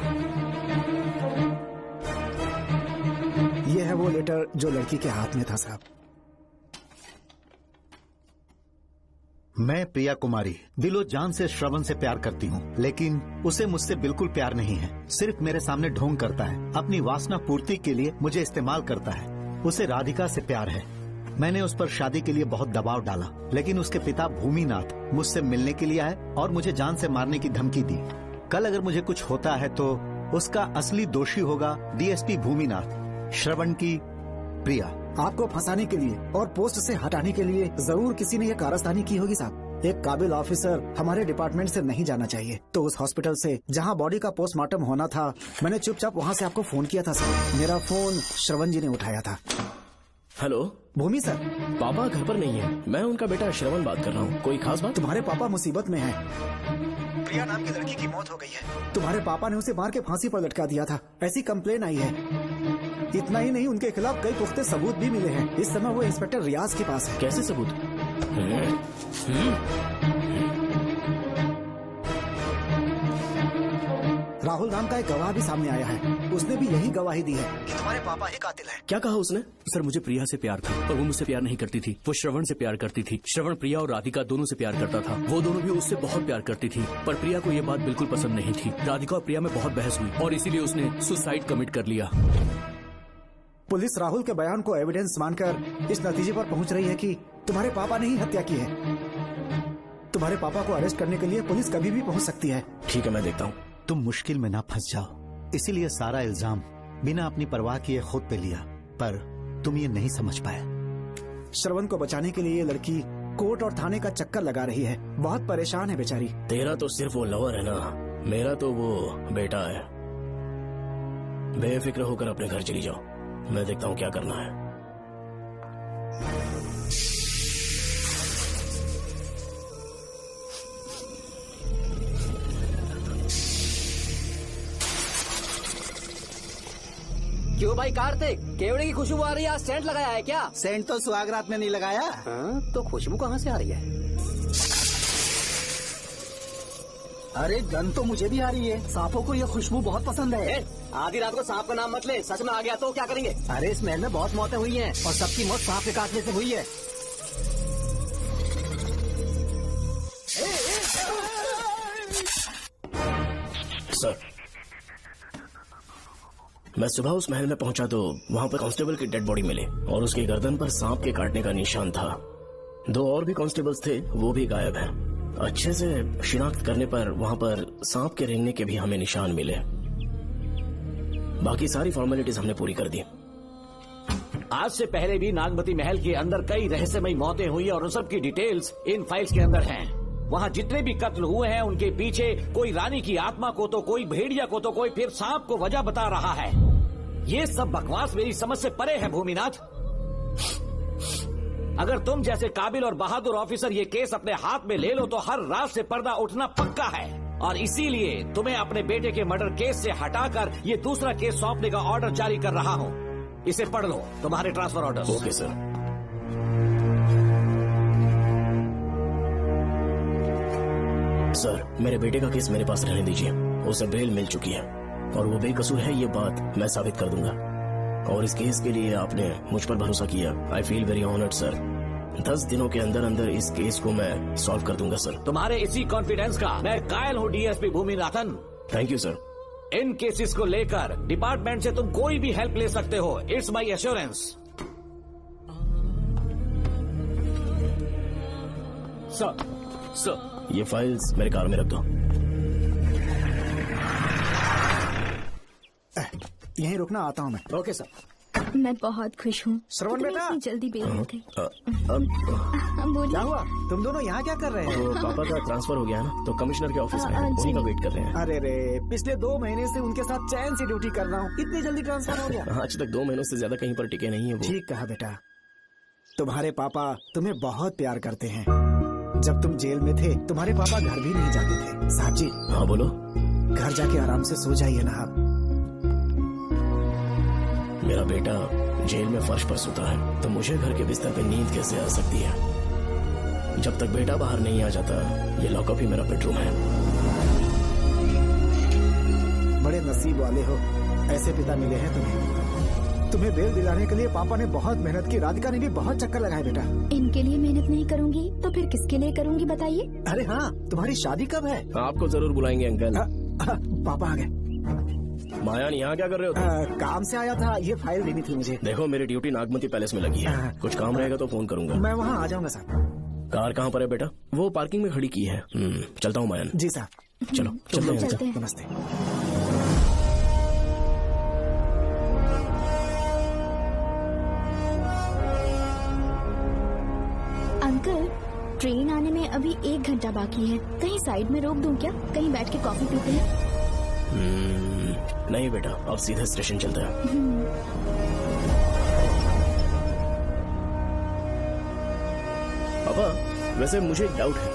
ये है वो लेटर जो लड़की के हाथ में था साहब। मैं प्रिया कुमारी दिलो जान से श्रवण से प्यार करती हूँ, लेकिन उसे मुझसे बिल्कुल प्यार नहीं है। सिर्फ मेरे सामने ढोंग करता है, अपनी वासना पूर्ति के लिए मुझे इस्तेमाल करता है। उसे राधिका से प्यार है, मैंने उस पर शादी के लिए बहुत दबाव डाला, लेकिन उसके पिता भूमिनाथ मुझसे मिलने के लिए आए और मुझे जान से मारने की धमकी दी। कल अगर मुझे कुछ होता है तो उसका असली दोषी होगा डीएसपी भूमिनाथ, श्रवण की प्रिया। आपको फंसाने के लिए और पोस्ट से हटाने के लिए जरूर किसी ने ये कारस्तानी की होगी साहब। एक काबिल ऑफिसर हमारे डिपार्टमेंट से नहीं जाना चाहिए। तो उस हॉस्पिटल से जहां बॉडी का पोस्टमार्टम होना था, मैंने चुपचाप वहां से आपको फोन किया था सर। मेरा फोन श्रवण जी ने उठाया था। हेलो भूमि सर। पापा घर पर नहीं है, मैं उनका बेटा श्रवण बात कर रहा हूँ। कोई खास बात? तुम्हारे पापा मुसीबत में हैं। प्रिया नाम की लड़की की मौत हो गई है। तुम्हारे पापा ने उसे मार के फांसी पर लटका दिया था, ऐसी कंप्लेन आई है। इतना ही नहीं, उनके खिलाफ कई पुख्ते सबूत भी मिले हैं। इस समय वो इंस्पेक्टर रियाज के पास है। कैसे सबूत? राहुल नाम का एक गवाह भी सामने आया है। उसने भी यही गवाही दी है कि तुम्हारे पापा ही कातिल हैं। क्या कहा उसने? सर मुझे प्रिया से प्यार था और वो मुझसे प्यार नहीं करती थी। वो श्रवण से प्यार करती थी। श्रवण प्रिया और राधिका दोनों से प्यार करता था। वो दोनों भी उससे बहुत प्यार करती थी, पर प्रिया को ये बात बिल्कुल पसंद नहीं थी। राधिका और प्रिया में बहुत बहस हुई और इसीलिए उसने सुसाइड कमिट कर लिया। पुलिस राहुल के बयान को एविडेंस मानकर इस नतीजे पर पहुंच रही है कि तुम्हारे पापा ने ही हत्या की है। तुम्हारे पापा को अरेस्ट करने के लिए पुलिस कभी भी पहुंच सकती है। ठीक है, मैं देखता हूँ। तुम मुश्किल में ना फंस जाओ, इसीलिए सारा इल्जाम बिना अपनी परवाह किए खुद पे लिया, पर तुम ये नहीं समझ पाए। श्रवण को बचाने के लिए ये लड़की कोर्ट और थाने का चक्कर लगा रही है। बहुत परेशान है बेचारी। तेरा तो सिर्फ वो लवर है ना, मेरा तो वो बेटा है। बेफिक्र होकर अपने घर चली जाओ, मैं देखता हूँ क्या करना है। क्यों भाई कार्तिक, केवड़े की खुशबू आ रही है, आज सेंट लगाया है क्या? सेंट तो सुहागरात में नहीं लगाया। तो खुशबू कहाँ से आ रही है? अरे गन तो मुझे भी आ रही है। सांपों को ये खुशबू बहुत पसंद है। आधी रात को सांप का नाम मत ले, सच में आ गया तो क्या करेंगे? अरे इस महल में बहुत मौतें हुई हैं और सबकी मौत सांप के काटने से हुई है। सर, मैं सुबह उस महल में पहुंचा तो वहां पर कांस्टेबल की डेड बॉडी मिली और उसकी गर्दन पर सांप के काटने का निशान था। 2 और भी कांस्टेबल्स थे, वो भी गायब हैं। अच्छे से शिनाख्त करने पर वहां पर सांप के रेंगने के भी हमें निशान मिले। बाकी सारी फॉर्मेलिटीज हमने पूरी कर दी। आज से पहले भी नागमती महल के अंदर कई रहस्यमयी मौतें हुई और उन सब की डिटेल्स इन फाइल्स के अंदर हैं। वहाँ जितने भी कत्ल हुए हैं उनके पीछे कोई रानी की आत्मा को तो कोई भेड़िया को तो कोई फिर सांप को वजह बता रहा है। ये सब बकवास मेरी समझ से परे है भूमिनाथ। अगर तुम जैसे काबिल और बहादुर ऑफिसर ये केस अपने हाथ में ले लो तो हर रात से पर्दा उठना पक्का है और इसीलिए तुम्हें अपने बेटे के मर्डर केस से हटाकर ये दूसरा केस सौंपने का ऑर्डर जारी कर रहा हूँ। इसे पढ़ लो, तुम्हारे transfer order. Okay sir. Sir, मेरे बेटे का केस मेरे पास रहने दीजिए। उसे बेल मिल चुकी है और वो बेकसूर है, ये बात मैं साबित कर दूंगा। और इस केस के लिए आपने मुझ पर भरोसा किया। I feel very honoured sir. 10 दिनों के अंदर अंदर इस केस को मैं सॉल्व कर दूंगा सर। तुम्हारे इसी कॉन्फिडेंस का मैं कायल हूँ DSP Bhuminathan. Thank you sir. In cases को लेकर डिपार्टमेंट से तुम कोई भी हेल्प ले सकते हो। It's my assurance. सर, ये फाइल्स मेरे कार में रख दो। यहीं रुकना, आता हूँ मैं। Okay sir. मैं बहुत खुश हूँ। श्रवण बेटा, जल्दी बेल हो गई। क्या हुआ? तुम दोनों यहाँ क्या कर रहे हैं? तो पापा का ट्रांसफर हो गया है ना, तो कमिश्नर के ऑफिस में उन्हीं का वेट कर रहे हैं। अरे रे, पिछले 2 महीने से उनके साथ चैन से ड्यूटी कर रहा हूँ, इतनी जल्दी ट्रांसफर हो गया? आज तक 2 महीनों से ज्यादा कहीं पर टिके नहीं है वो। ठीक कहा बेटा, तुम्हारे पापा तुम्हें बहुत प्यार करते हैं। जब तुम जेल में थे तुम्हारे पापा घर भी नहीं जाते थे। साहब जी। हाँ बोलो। घर जाके आराम से सो जाइए ना आप। मेरा बेटा जेल में फर्श पर सोता है तो मुझे घर के बिस्तर पे नींद कैसे आ सकती है? जब तक बेटा बाहर नहीं आ जाता, ये लॉकअप ही मेरा बेडरूम है। बड़े नसीब वाले हो, ऐसे पिता मिले हैं तुम्हें। तुम्हें बेल दिलाने के लिए पापा ने बहुत मेहनत की। राधिका ने भी बहुत चक्कर लगाए बेटा। इनके लिए मेहनत नहीं करूंगी तो फिर किसके लिए करूंगी बताइए? अरे हाँ, तुम्हारी शादी कब है? आपको जरूर बुलाएंगे अंकल। पापा आ गए। मायान यहाँ क्या कर रहे हो तुम? काम से आया था, ये फाइल देनी थी मुझे। देखो मेरी ड्यूटी नागमती पैलेस में लगी है, कुछ काम रहेगा तो फोन करूंगा। मैं वहाँ आ जाऊंगा साहब। कार कहाँ पर है बेटा? वो पार्किंग में खड़ी की है। चलता हूँ मायान। जी साहब। चलो चलते हैं। नमस्ते। अंकल, ट्रेन आने में अभी 1 घंटा बाकी है, कहीं साइड में रोक दूं क्या? कहीं बैठ के कॉफी पीते हैं? नहीं बेटा, अब सीधे स्टेशन चलते हैं। पापा, वैसे मुझे एक डाउट है,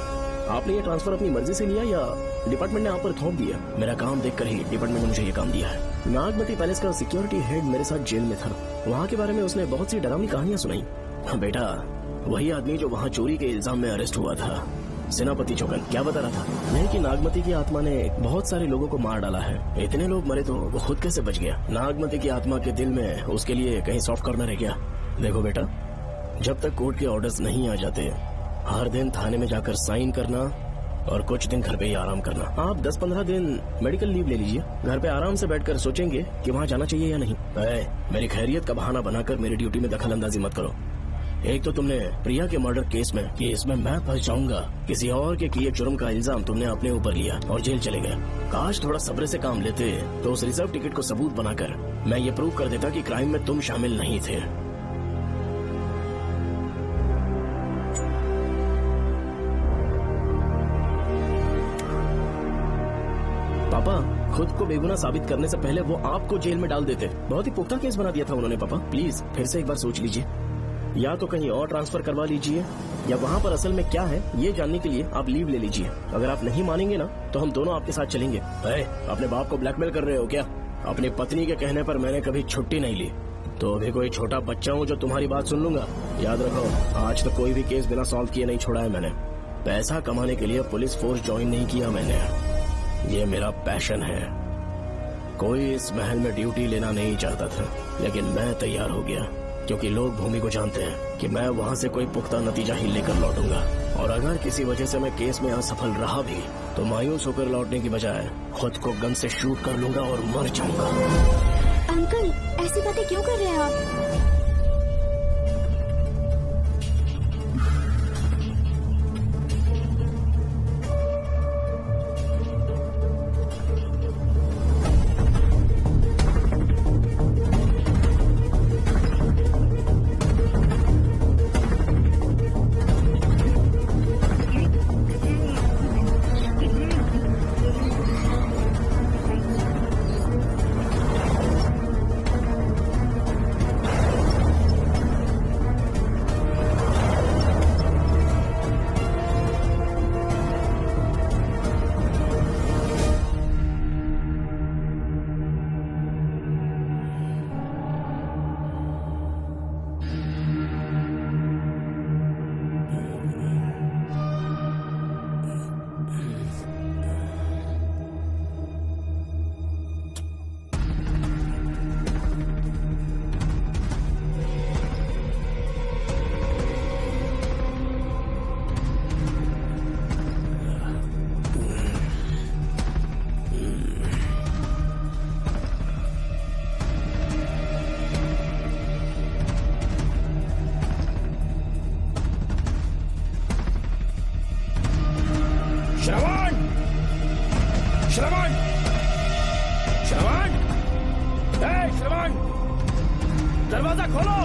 आपने ये ट्रांसफर अपनी मर्जी से लिया या डिपार्टमेंट ने आप पर थोप दिया? मेरा काम देखकर ही डिपार्टमेंट ने मुझे ये काम दिया है। नागमती पैलेस का सिक्योरिटी हेड मेरे साथ जेल में था, वहाँ के बारे में उसने बहुत सी डरावनी कहानियां सुनाई। बेटा, वही आदमी जो वहाँ चोरी के इल्जाम में अरेस्ट हुआ था, सेनापति चौकन, क्या बता रहा था? नहीं कि नागमती की आत्मा ने बहुत सारे लोगों को मार डाला है। इतने लोग मरे तो वो खुद कैसे बच गया? नागमती की आत्मा के दिल में उसके लिए कहीं सॉफ्ट कॉर्नर है क्या? देखो बेटा, जब तक कोर्ट के ऑर्डर्स नहीं आ जाते, हर दिन थाने में जाकर साइन करना और कुछ दिन घर पे ही आराम करना। आप 10-15 दिन मेडिकल लीव ले लीजिए, घर पे आराम से बैठकर सोचेंगे कि वहाँ जाना चाहिए या नहीं। मेरी खैरियत का बहाना बनाकर मेरी ड्यूटी में दखल अंदाजी मत करो। एक तो तुमने प्रिया के मर्डर केस में कि इसमें मैं फंस जाऊंगा, किसी और के किए जुर्म का इल्जाम तुमने अपने ऊपर लिया और जेल चले गए। काश थोड़ा सब्र से काम लेते तो उस रिजर्व टिकट को सबूत बनाकर मैं ये प्रूव कर देता कि क्राइम में तुम शामिल नहीं थे। पापा, खुद को बेगुनाह साबित करने से पहले वो आपको जेल में डाल देते। बहुत ही पुख्ता केस बना दिया था उन्होंने। पापा प्लीज फिर से एक बार सोच लीजिए, या तो कहीं और ट्रांसफर करवा लीजिए या वहाँ पर असल में क्या है ये जानने के लिए आप लीव ले लीजिए। अगर आप नहीं मानेंगे ना तो हम दोनों आपके साथ चलेंगे। अपने बाप को ब्लैकमेल कर रहे हो क्या? अपनी पत्नी के कहने पर मैंने कभी छुट्टी नहीं ली, तो अभी कोई छोटा बच्चा हूँ जो तुम्हारी बात सुन लूंगा? याद रखो, आज तो कोई भी केस बिना सॉल्व किए नहीं छोड़ा है मैंने। पैसा कमाने के लिए पुलिस फोर्स ज्वाइन नहीं किया मैंने, ये मेरा पैशन है। कोई इस महल में ड्यूटी लेना नहीं चाहता था, लेकिन मैं तैयार हो गया क्योंकि लोग भूमि को जानते हैं कि मैं वहाँ से कोई पुख्ता नतीजा ही लेकर लौटूंगा। और अगर किसी वजह से मैं केस में असफल रहा भी तो मायूस होकर लौटने की बजाय खुद को गन से शूट कर लूंगा और मर जाऊंगा। अंकल, ऐसी बातें क्यों कर रहे हैं आप? दरवाजा खोलो।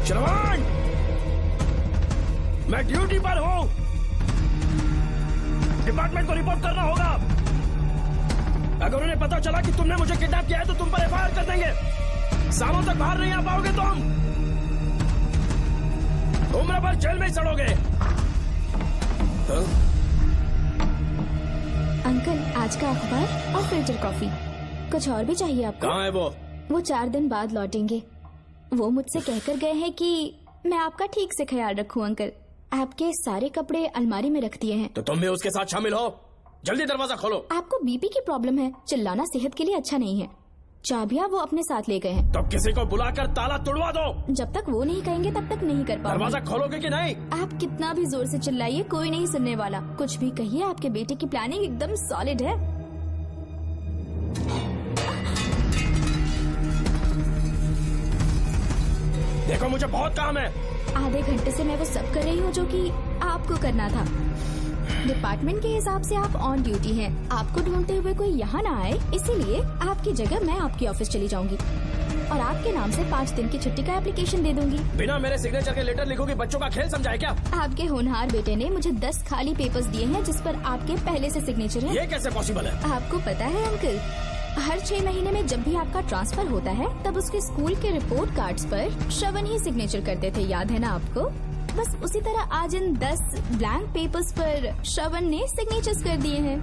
श्रवण, मैं ड्यूटी पर हूँ, डिपार्टमेंट को रिपोर्ट करना होगा। अगर उन्हें पता चला कि तुमने मुझे किडनैप किया है तो तुम पर एफआईआर कर देंगे। सालों तक बाहर नहीं आ पाओगे तुम, उम्र भर जेल में ही सड़ोगे। अंकल, आज का अखबार और फिल्टर कॉफी। कुछ और भी चाहिए आपको? कहाँ है वो? वो 4 दिन बाद लौटेंगे। वो मुझसे कहकर गए हैं कि मैं आपका ठीक से ख्याल रखूं। अंकल, आपके सारे कपड़े अलमारी में रख दिए हैं। तो तुम भी उसके साथ शामिल हो। जल्दी दरवाजा खोलो। आपको बीपी की प्रॉब्लम है, चिल्लाना सेहत के लिए अच्छा नहीं है। चाबियाँ वो अपने साथ ले गए हैं। तो किसी को बुलाकर ताला तोड़वा दो। जब तक वो नहीं कहेंगे तब तक नहीं कर पाऊंगी। दरवाजा खोलोगे कि नहीं? आप कितना भी जोर से चिल्लाइए, कोई नहीं सुनने वाला। कुछ भी कहिए, आपके बेटे की प्लानिंग एकदम सॉलिड है। देखो मुझे बहुत काम है। आधे घंटे से मैं वो सब कर रही हूँ जो कि आपको करना था। डिपार्टमेंट के हिसाब से आप ऑन ड्यूटी हैं। आपको ढूंढते हुए कोई यहाँ ना आए, इसीलिए आपकी जगह मैं आपकी ऑफिस चली जाऊंगी और आपके नाम से 5 दिन की छुट्टी का एप्लीकेशन दे दूंगी। बिना मेरे सिग्नेचर के लेटर लिखोगे? बच्चों का खेल समझा है क्या? आपके होनहार बेटे ने मुझे 10 खाली पेपर्स दिए हैं जिस पर आपके पहले से सिग्नेचर है। ये कैसे पॉसिबल है? आपको पता है अंकल, हर 6 महीने में जब भी आपका ट्रांसफर होता है तब उसके स्कूल के रिपोर्ट कार्ड्स पर श्रवण ही सिग्नेचर करते थे, याद है ना आपको? बस उसी तरह आज इन 10 ब्लैंक पेपर्स पर श्रवण ने सिग्नेचर्स कर दिए हैं।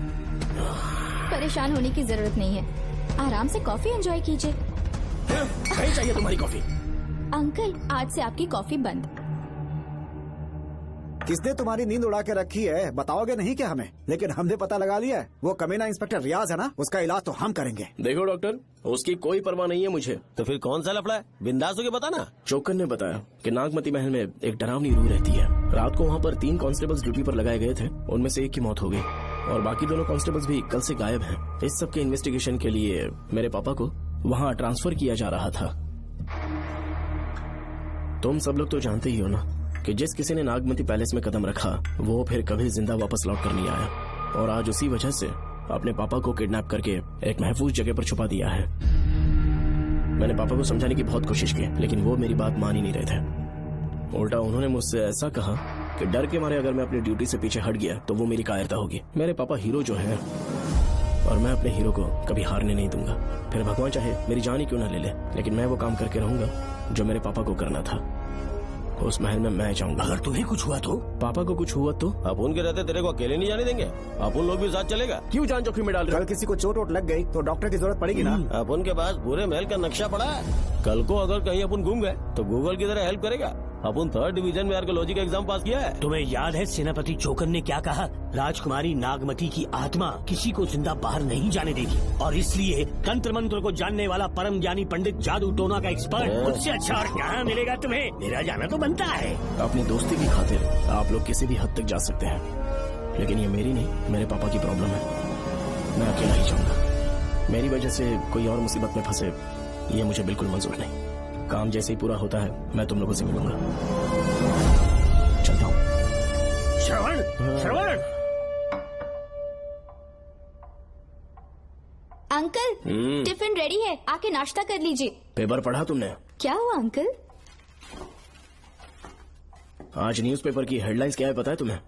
परेशान होने की जरूरत नहीं है, आराम से कॉफी एंजॉय कीजिए। नहीं चाहिए तुम्हारी कॉफी। अंकल, आज से आपकी कॉफी बंद। किसने तुम्हारी नींद उड़ा के रखी है? बताओगे नहीं क्या हमें? लेकिन हमने पता लगा लिया है, वो कमीना इंस्पेक्टर रियाज है ना, उसका इलाज तो हम करेंगे। देखो डॉक्टर, उसकी कोई परवाह नहीं है मुझे। तो फिर कौन सा लफड़ा है? बिंदास होके बता ना। चोकर ने बताया कि नागमती महल में एक डरावनी रूह रहती है। रात को वहाँ पर 3 कांस्टेबल्स ड्यूटी पर लगाए गए थे, उनमें से एक की मौत हो गई और बाकी दोनों कांस्टेबल्स भी कल से गायब हैं। इस सब के इन्वेस्टिगेशन के लिए मेरे पापा को वहाँ ट्रांसफर किया जा रहा था। तुम सब लोग तो जानते ही हो ना कि जिस किसी ने नागमती पैलेस में कदम रखा वो फिर कभी जिंदा वापस लौट कर नहीं आया, और आज उसी वजह से अपने पापा को किडनैप करके एक महफूज जगह पर छुपा दिया है। मैंने पापा को समझाने की बहुत कोशिश की, लेकिन वो मेरी बात मान ही नहीं रहे थे। उल्टा उन्होंने मुझसे ऐसा कहा कि डर के मारे अगर मैं अपनी ड्यूटी से पीछे हट गया तो वो मेरी कायरता होगी। मेरे पापा हीरो जो है और मैं अपने हीरो को कभी हारने नहीं दूंगा, फिर भगवान चाहे मेरी जान ही क्यों ना ले ले, लेकिन मैं वो काम करके रहूंगा जो मेरे पापा को करना था। उस महल में मैं जाऊंगा। अगर तुम्हें कुछ हुआ तो? पापा को कुछ हुआ तो? अपुन के रहते तेरे को अकेले नहीं जाने देंगे, अपुन लोग भी साथ चलेगा। क्यों जान जोखिम में डाल रहे? कल किसी को चोट वोट लग गई तो डॉक्टर की जरूरत पड़ेगी ना। अपुन के पास पूरे महल का नक्शा पड़ा है। कल को अगर कहीं अपन घूम गए तो गूगल की तरह हेल्प करेगा। अपन 3rd डिवीजन में आर्कियोलॉजी का एग्जाम पास किया है। तुम्हें याद है सेनापति चोकर ने क्या कहा? राजकुमारी नागमती की आत्मा किसी को जिंदा बाहर नहीं जाने देगी, और इसलिए तंत्र मंत्र को जानने वाला परम ज्ञानी पंडित जादू टोना का एक्सपर्ट मुझसे अच्छा और कहाँ मिलेगा तुम्हें? मेरा जाना तो बनता है। अपनी दोस्ती की खातिर आप लोग किसी भी हद तक जा सकते हैं, लेकिन ये मेरी नहीं, मेरे पापा की प्रॉब्लम है। मैं अकेला ही जाऊंगा। मेरी वजह से कोई और मुसीबत में फंसे ये मुझे बिल्कुल मंजूर नहीं। काम जैसे ही पूरा होता है मैं तुम लोगों से मिलूंगा। चलता हूँ। श्रवण, श्रवण। अंकल, टिफिन रेडी है, आके नाश्ता कर लीजिए। पेपर पढ़ा तुमने? क्या हुआ अंकल? आज न्यूज़पेपर की हेडलाइंस क्या है पता है तुम्हें?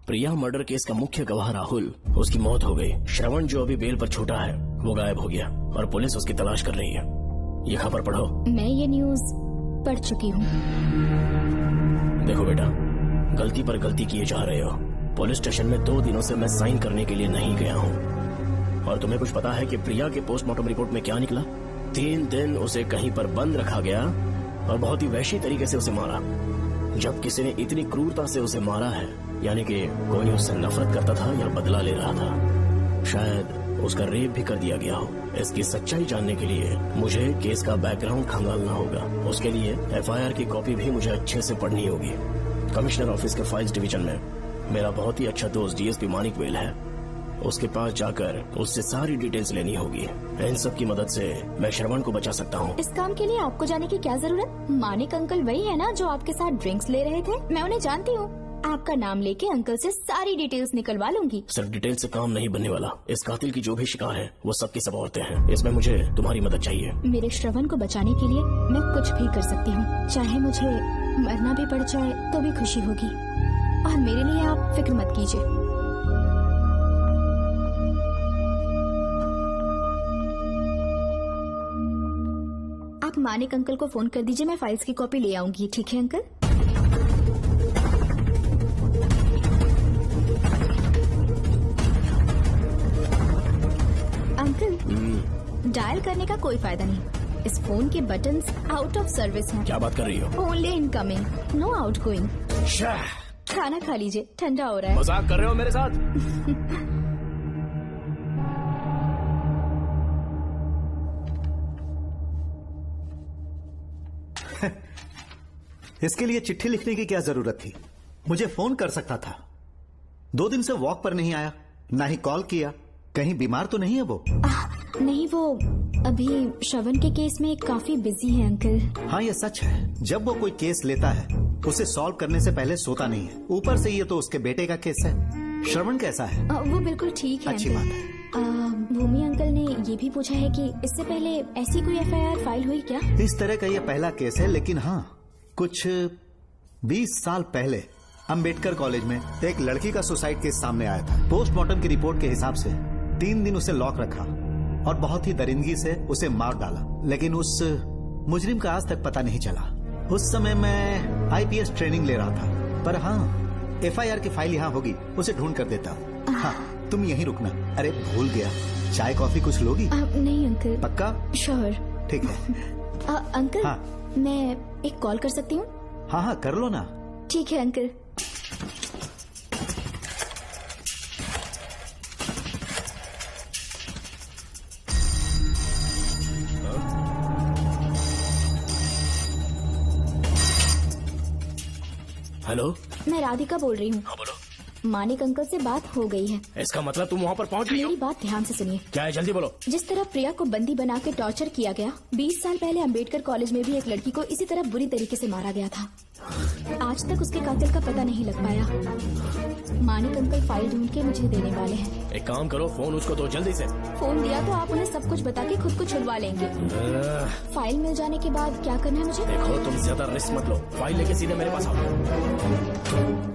प्रिया मर्डर केस का मुख्य गवाह राहुल, उसकी मौत हो गई। श्रवण जो अभी बेल पर छूटा है वो गायब हो गया और पुलिस उसकी तलाश कर रही है। ये खबर पढ़ो। मैं ये न्यूज पढ़ चुकी हूँ। देखो बेटा, गलती पर गलती किए जा रहे हो। पुलिस स्टेशन में 2 दिनों से मैं साइन करने के लिए नहीं गया हूँ, और तुम्हें कुछ पता है कि प्रिया के पोस्टमार्टम रिपोर्ट में क्या निकला? 3 दिन उसे कहीं पर बंद रखा गया और बहुत ही वैशी तरीके से उसे मारा। जब किसी ने इतनी क्रूरता से उसे मारा है, यानी कि कोई उससे नफरत करता था या बदला ले रहा था। शायद उसका रेप भी कर दिया गया हो। इसकी सच्चाई जानने के लिए मुझे केस का बैकग्राउंड खंगालना होगा। उसके लिए FIR की कॉपी भी मुझे अच्छे से पढ़नी होगी। कमिश्नर ऑफिस के फाइल्स डिवीजन में मेरा बहुत ही अच्छा दोस्त DSP मानिक वेल है, उसके पास जाकर उससे सारी डिटेल्स लेनी होगी। इन सब की मदद से मैं श्रवण को बचा सकता हूँ। इस काम के लिए आपको जाने की क्या जरूरत? मानिक अंकल वही है ना जो आपके साथ ड्रिंक्स ले रहे थे? मैं उन्हें जानती हूँ। आपका नाम लेके अंकल से सारी डिटेल्स निकलवा लूंगी। सिर्फ डिटेल से काम नहीं बनने वाला। इस कातिल की जो भी शिकार है वो सबकी सब औरतें हैं। इसमें मुझे तुम्हारी मदद चाहिए। मेरे श्रवण को बचाने के लिए मैं कुछ भी कर सकती हूँ। चाहे मुझे मरना भी पड़ जाए तो भी खुशी होगी, और मेरे लिए आप फिक्र मत कीजिए। आप मानिक अंकल को फोन कर दीजिए, मैं फाइल्स की कॉपी ले आऊंगी। ठीक है अंकल? डायल करने का कोई फायदा नहीं। इस फोन के बटन्स आउट ऑफ सर्विस हैं। क्या बात कर रही हो? Only incoming, no outgoing. खाना खा लीजिए, ठंडा हो रहा है। मजाक कर रहे हो मेरे साथ? इसके लिए चिट्ठी लिखने की क्या जरूरत थी? मुझे फोन कर सकता था। 2 दिन से वॉक पर नहीं आया, ना ही कॉल किया। कहीं बीमार तो नहीं है वो? नहीं, वो अभी श्रवण के केस में काफी बिजी है अंकल। हाँ, ये सच है। जब वो कोई केस लेता है उसे सॉल्व करने से पहले सोता नहीं है। ऊपर से ये तो उसके बेटे का केस है। श्रवण कैसा है? वो बिल्कुल ठीक है। अच्छी बात है। भूमि अंकल ने ये भी पूछा है कि इससे पहले ऐसी कोई FIR फाइल हुई क्या? इस तरह का ये पहला केस है, लेकिन हाँ, कुछ 20 साल पहले अंबेडकर कॉलेज में एक लड़की का सुसाइड केस सामने आया था। पोस्टमार्टम की रिपोर्ट के हिसाब से 3 दिन उसे लॉक रखा और बहुत ही दरिंदगी से उसे मार डाला, लेकिन उस मुजरिम का आज तक पता नहीं चला। उस समय मैं IPS ट्रेनिंग ले रहा था, पर हाँ, FIR की फाइल यहाँ होगी, उसे ढूंढ कर देता हूँ। हाँ, तुम यहीं रुकना। अरे भूल गया, चाय कॉफी कुछ लोगी? नहीं अंकल। पक्का? श्योर। ठीक है। अंकल, हाँ। मैं एक कॉल कर सकती हूँ? हाँ हाँ, कर लो ना। ठीक है अंकल। हेलो, मैं राधिका बोल रही हूँ। हाँ बोलो। मानिक अंकल से बात हो गई है। इसका मतलब तुम वहाँ पर पहुँच गई हो? मेरी बात ध्यान से सुनिए। क्या है, जल्दी बोलो। जिस तरह प्रिया को बंदी बना के टॉर्चर किया गया, 20 साल पहले अंबेडकर कॉलेज में भी एक लड़की को इसी तरह बुरी तरीके से मारा गया था। आज तक उसके कातिल का पता नहीं लग पाया। मानिक अंकल फाइल ढूंढ के मुझे देने वाले हैं। एक काम करो, फोन उसको दो जल्दी से। फोन दिया तो आप उन्हें सब कुछ बता के खुद को छुड़वा लेंगे। फाइल मिल जाने के बाद क्या करना है मुझे? देखो, तुम ज्यादा रिस्क मत लो, फाइल लेके सीधे मेरे पास आओ।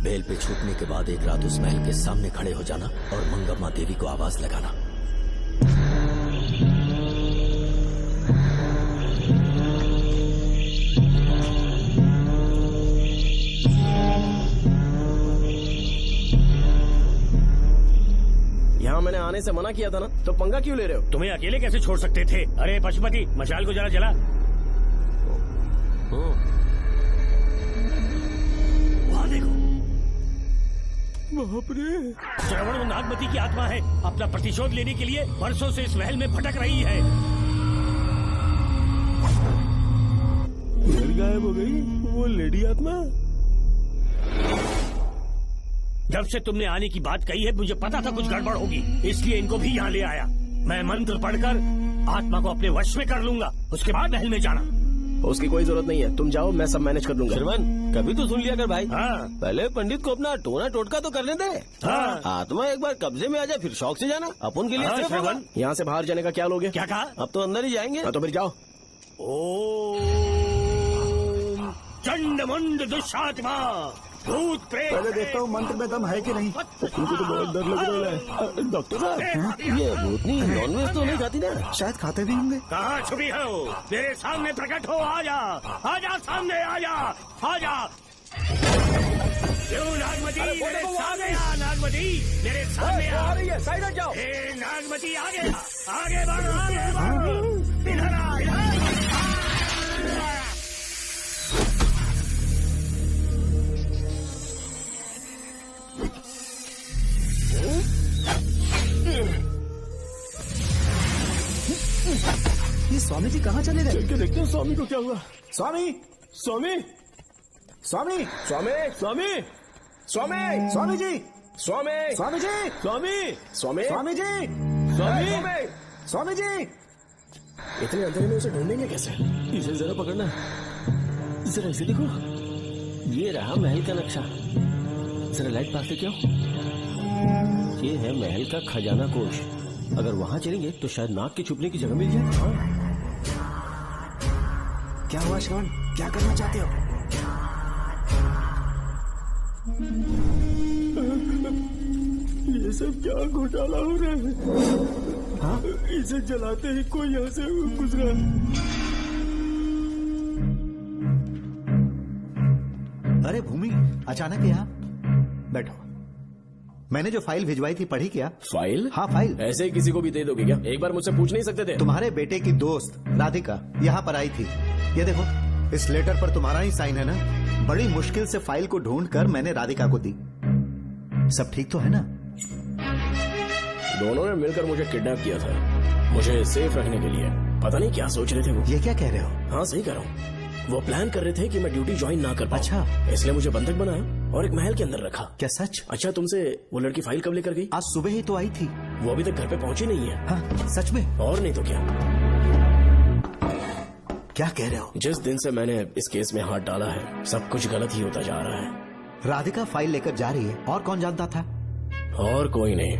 बेल पे छूटने के बाद एक रात उस महल के सामने खड़े हो जाना और मंगम्मा देवी को आवाज लगाना। यहाँ मैंने आने से मना किया था ना, तो पंगा क्यों ले रहे हो? तुम्हें अकेले कैसे छोड़ सकते थे? अरे पशुपति, मशाल को जरा जला। वहाँ देखो, बाप रे। श्रवण वो नागमती की आत्मा है, अपना प्रतिशोध लेने के लिए वर्षों से इस महल में भटक रही है। गायब हो गई वो लेडी आत्मा। जब से तुमने आने की बात कही है, मुझे पता था कुछ गड़बड़ होगी, इसलिए इनको भी यहाँ ले आया। मैं मंत्र पढ़कर आत्मा को अपने वश में कर लूंगा, उसके बाद महल में जाना। उसकी कोई जरूरत नहीं है, तुम जाओ, मैं सब मैनेज कर लूंगा। श्रवण, कभी तो सुन लिया कर भाई। हाँ। पहले पंडित को अपना टोना टोटका तो करने दे। हाँ। आत्मा एक बार कब्जे में आ जाए, फिर शौक से जाना, अपन के लिए हाँ, सेफ होगा। श्रवण, यहाँ से बाहर जाने का क्या लोगे? क्या कहा? अब तो अंदर ही जाएंगे। हाँ, तो फिर जाओ। चंड मुंड दुष्टात्मा, भूत प्रेत। पहले देखता हूँ मंत्र में दम है कि नहीं। मुझे तो बहुत डर लग रहा है। डॉक्टर साहब, ये भूतनी नॉनवेज तो नहीं खाती ना? शायद खाते भी होंगे। कहाँ छुपी हो? मेरे सामने प्रकट हो, आजा, आजा सामने, आजा, आजा। नागमती, मेरे सामने आ, नागमती, मेरे सामने आ रही है, साइड हट जाओ। नागमती, आगे आगे बढ़, आगे बढ़, इधर आ, इधर। ये स्वामी जी कहाँ चले गए? चल के देखते हैं स्वामी को क्या हुआ। स्वामी, स्वामी, स्वामी, स्वामी, स्वामी, स्वामी, स्वामी जी, स्वामी, स्वामी जी, स्वामी, स्वामी, स्वामी जी, स्वामी, स्वामी जी। इतने अंधेरे में उसे ढूंढेंगे कैसे? इसे जरा पकड़ना, जरा इसे देखो, ये रहा महल का नक्शा। जरा लाइट पास लेके आओ। ये है महल का खजाना कोष। अगर वहां चलेंगे तो शायद नाग के छुपने की जगह मिल जाए। हाँ। क्या हुआ श्रवण, क्या करना चाहते हो? ये सब क्या घोटाला हो रहा है? हाँ? इसे जलाते ही कोई यहाँ से गुजरा। अरे भूमि, अचानक यहाँ बैठो। मैंने जो फाइल भिजवाई थी पढ़ी क्या? फाइल? हाँ फाइल। ऐसे ही किसी को भी दे दोगे क्या? एक बार मुझसे पूछ नहीं सकते थे? तुम्हारे बेटे की दोस्त राधिका यहाँ पर आई थी। ये देखो, इस लेटर पर तुम्हारा ही साइन है ना? बड़ी मुश्किल से फाइल को ढूंढकर मैंने राधिका को दी। सब ठीक तो है ना? दोनों ने मिलकर मुझे किडनैप किया था, मुझे सेफ रखने के लिए। पता नहीं क्या सोच रहे थे वो। ये क्या कह रहे हो? हाँ सही कह रहा हूँ। वो प्लान कर रहे थे कि मैं ड्यूटी ज्वाइन ना कर पाऊं। अच्छा। इसलिए मुझे बंधक बनाया और एक महल के अंदर रखा। क्या सच? अच्छा, तुमसे वो लड़की फाइल कब लेकर गई? आज सुबह ही तो आई थी। वो अभी तक घर पे पहुंची नहीं है। हाँ, सच में? और नहीं तो क्या। क्या कह रहे हो? जिस दिन से मैंने इस केस में हाथ डाला है, सब कुछ गलत ही होता जा रहा है। राधिका फाइल लेकर जा रही है, और कौन जानता था? और कोई नहीं।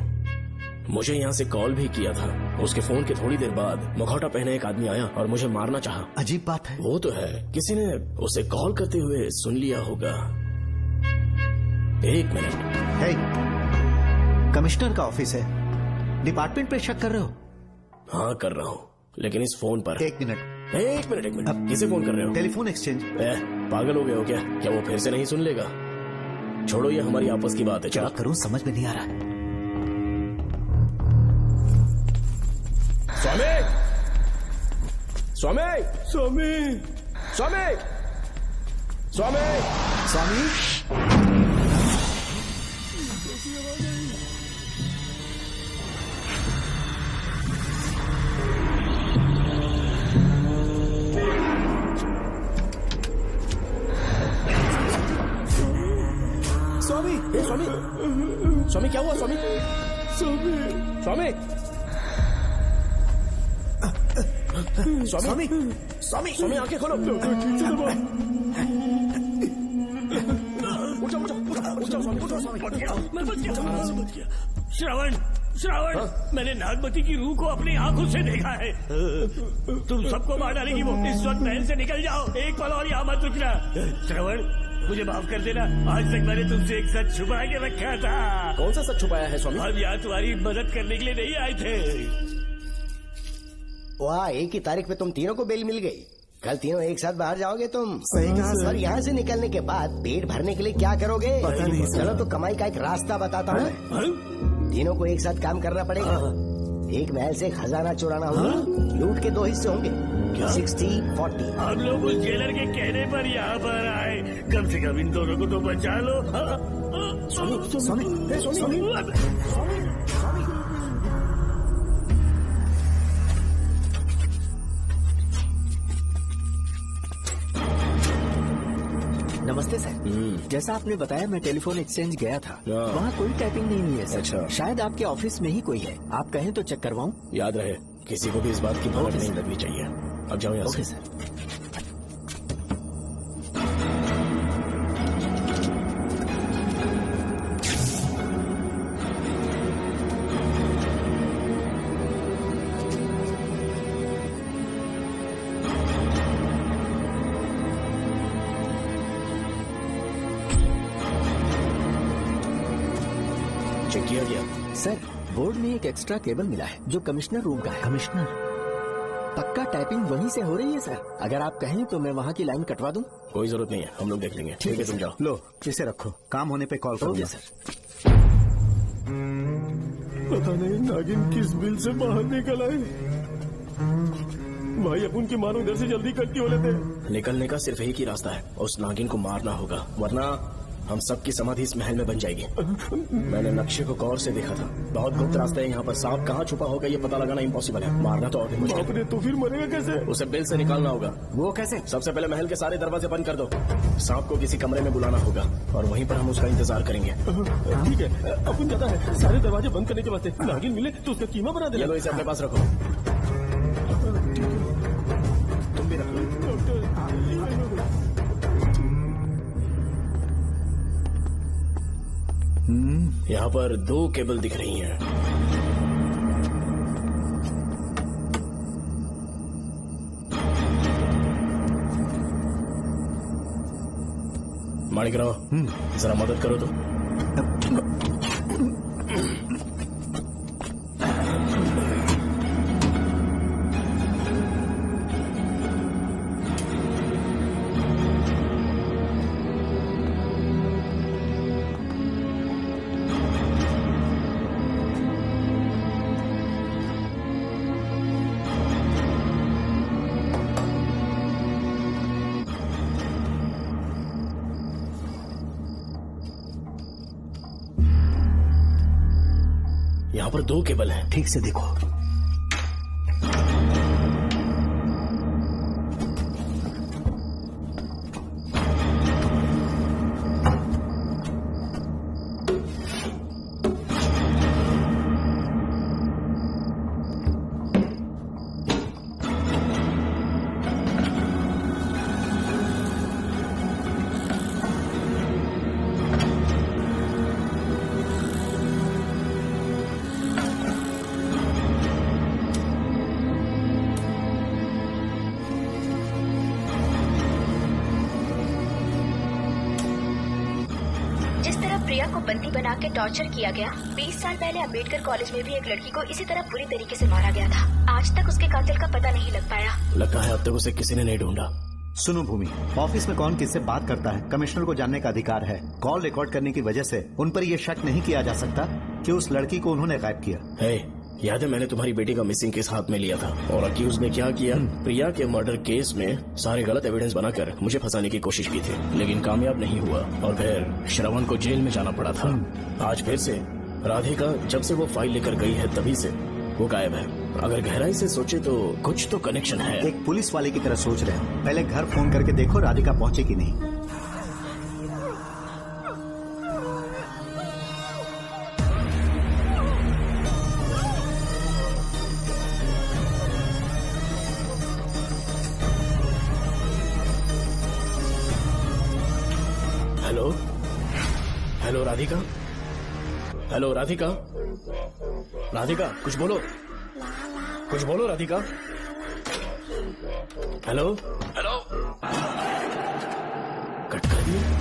मुझे यहाँ से कॉल भी किया था। उसके फोन के थोड़ी देर बाद मुखौटा पहने एक आदमी आया और मुझे मारना चाहा। अजीब बात है। वो तो है, किसी ने उसे कॉल करते हुए सुन लिया होगा। एक मिनट। हे, कमिश्नर का ऑफिस है, डिपार्टमेंट पे शक कर रहे हो? हाँ कर रहा हूँ, लेकिन इस फोन पर। एक मिनट। अब किसे फोन कर रहे हो? Telephone exchange. पागल हो गए हो क्या? क्या वो फिर से नहीं सुन लेगा? छोड़ो, ये हमारी आपस की बात है। क्या करूं समझ में नहीं आ रहा। स्वामी, स्वामी, स्वामी, स्वामी, स्वामी, स्वामी। स्वामी, स्वामी, स्वामी क्या हुआ? स्वामी, स्वामी, स्वामी, स्वामी, स्वामी, स्वामी आंखें खोलो। उठो, उठो, उठो, स्वामी, उठो, स्वामी। मैं बच गया। श्रवण, श्रवण, मैंने नागमती की रूह को अपनी आंखों से देखा है। तुम सबको मार डालेगी वो। इस वक्त महल से निकल जाओ, एक पल और यहाँ मत रुकना। श्रवण, मुझे माफ कर देना, आज तक मैंने तुमसे एक सच छुपा के रखा था। कौन सा सच छुपाया है स्वामी? हम यहाँ तुम्हारी मदद करने के लिए नहीं आए थे। वाह, एक ही तारीख पे तुम तीनों को बेल मिल गई। कल तीनों एक साथ बाहर जाओगे तुम? सही कहा सर। और यहाँ से निकलने के बाद पेट भरने के लिए क्या करोगे? पता नहीं सर। चलो तो कमाई का एक रास्ता बताता हूँ। तीनों को एक साथ काम करना पड़ेगा। एक महल से खजाना चुराना होगा। लूट के 2 हिस्से होंगे, 60-40। हम लोग उस जेलर के कहने पर यहाँ पर आए, कम से कम इन दोनों को तो बचा लो। नमस्ते सर। जैसा आपने बताया मैं टेलीफोन एक्सचेंज गया था, वहाँ कोई टाइपिंग नहीं हुई है सर। अच्छा। शायद आपके ऑफिस में ही कोई है, आप कहें तो चेक करवाऊं? याद रहे किसी को भी इस बात की भनक नहीं लगनी चाहिए। अब जाओ यहाँ से। सर। चेक किया गया सर। बोर्ड में एक एक्स्ट्रा केबल मिला है जो कमिश्नर रूम का है। कमिश्नर? पक्का टाइपिंग वहीं से हो रही है सर। अगर आप कहें तो मैं वहाँ की लाइन कटवा दूं? कोई जरूरत नहीं है, हम लोग देख लेंगे। ठीक है, तुम जाओ। लो इसे रखो, काम होने पे कॉल करो। सर। पता नहीं नागिन किस बिल से बाहर निकल आए। भाई अपन की मानो इधर से जल्दी कट क्यों लेते? निकलने का सिर्फ एक ही रास्ता है, उस नागिन को मारना होगा, वरना हम सबकी समाधि इस महल में बन जाएगी। मैंने नक्शे को गौर से देखा था, बहुत गुप्त रास्ता है यहाँ पर। सांप कहाँ छुपा होगा ये पता लगाना इम्पॉसिबल है, मारना तो और भी मुश्किल है। तो फिर मरेगा कैसे? उसे बिल से निकालना होगा। वो कैसे? सबसे पहले महल के सारे दरवाजे बंद कर दो, सांप को किसी कमरे में बुलाना होगा और वहीं पर हम उसका इंतजार करेंगे। ठीक है, अपन जाता है। सारे दरवाजे बंद करने के वास्ते नागिन मिले तो उसका कीमा बना दे। लो इसे अपने पास रखो। तुम भी रख लो। यहाँ पर 2 केबल दिख रही हैं। माणिकराव, जरा मदद करो तो। यहाँ पर 2 केबल हैं। ठीक से देखो। प्रिया को बंदी बना के टॉर्चर किया गया। 20 साल पहले अम्बेडकर कॉलेज में भी एक लड़की को इसी तरह बुरी तरीके से मारा गया था। आज तक उसके कातिल का पता नहीं लग पाया। लगता है अब तक उसे किसी ने नहीं ढूंढा। सुनो भूमि, ऑफिस में कौन किससे बात करता है कमिश्नर को जानने का अधिकार है। कॉल रिकॉर्ड करने की वजह से उन पर यह शक नहीं किया जा सकता कि उस लड़की को उन्होंने गायब किया है। याद है मैंने तुम्हारी बेटी का मिसिंग केस हाथ में लिया था और अक्यूज ने क्या किया, प्रिया के मर्डर केस में सारे गलत एविडेंस बनाकर मुझे फंसाने की कोशिश की थी, लेकिन कामयाब नहीं हुआ और फिर श्रवण को जेल में जाना पड़ा था। आज फिर से राधिका जब से वो फाइल लेकर गई है तभी से वो गायब है। अगर गहराई से सोचे तो कुछ तो कनेक्शन है। एक पुलिस वाले की तरह सोच रहे हैं। पहले घर फोन करके देखो राधिका पहुंचे कि नहीं। Hello hello Radhika, hello Radhika, Radhika कुछ बोलो, कुछ बोलो राधिका। हेलो हेलो, कट कर दिया।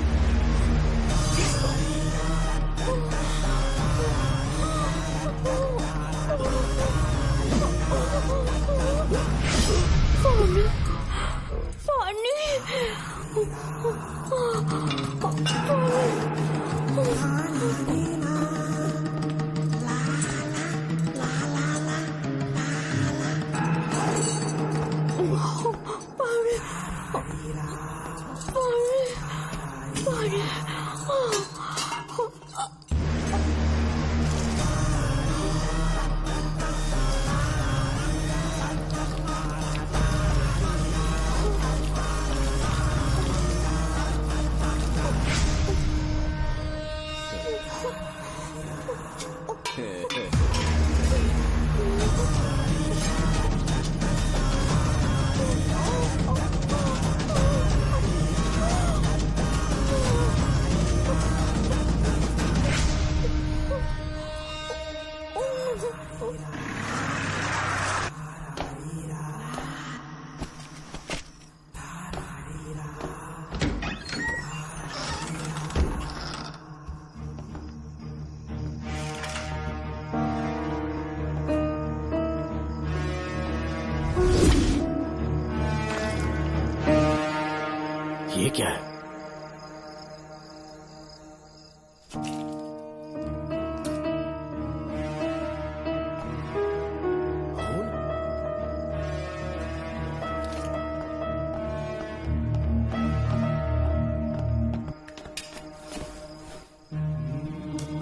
क्या है?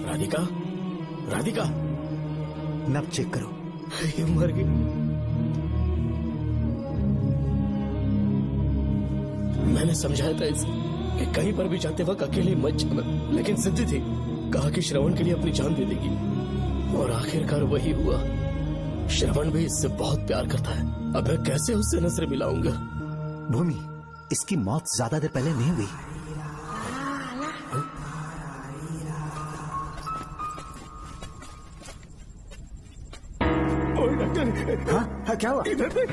राधिका, राधिका, नब चेक करो। ये मर गई। मैंने समझाया था इसे कि कहीं पर भी जाते वक्त अकेले मत जाना, लेकिन जिद्दी थी। कहा कि श्रवण के लिए अपनी जान दे देगी, और आखिरकार वही हुआ। श्रवण भी इससे बहुत प्यार करता है। अब मैं कैसे उससे नजर मिलाऊंगा? भूमि, इसकी मौत ज्यादा देर पहले नहीं हुई। हाँ, हाँ, क्या हुआ? इधर देख,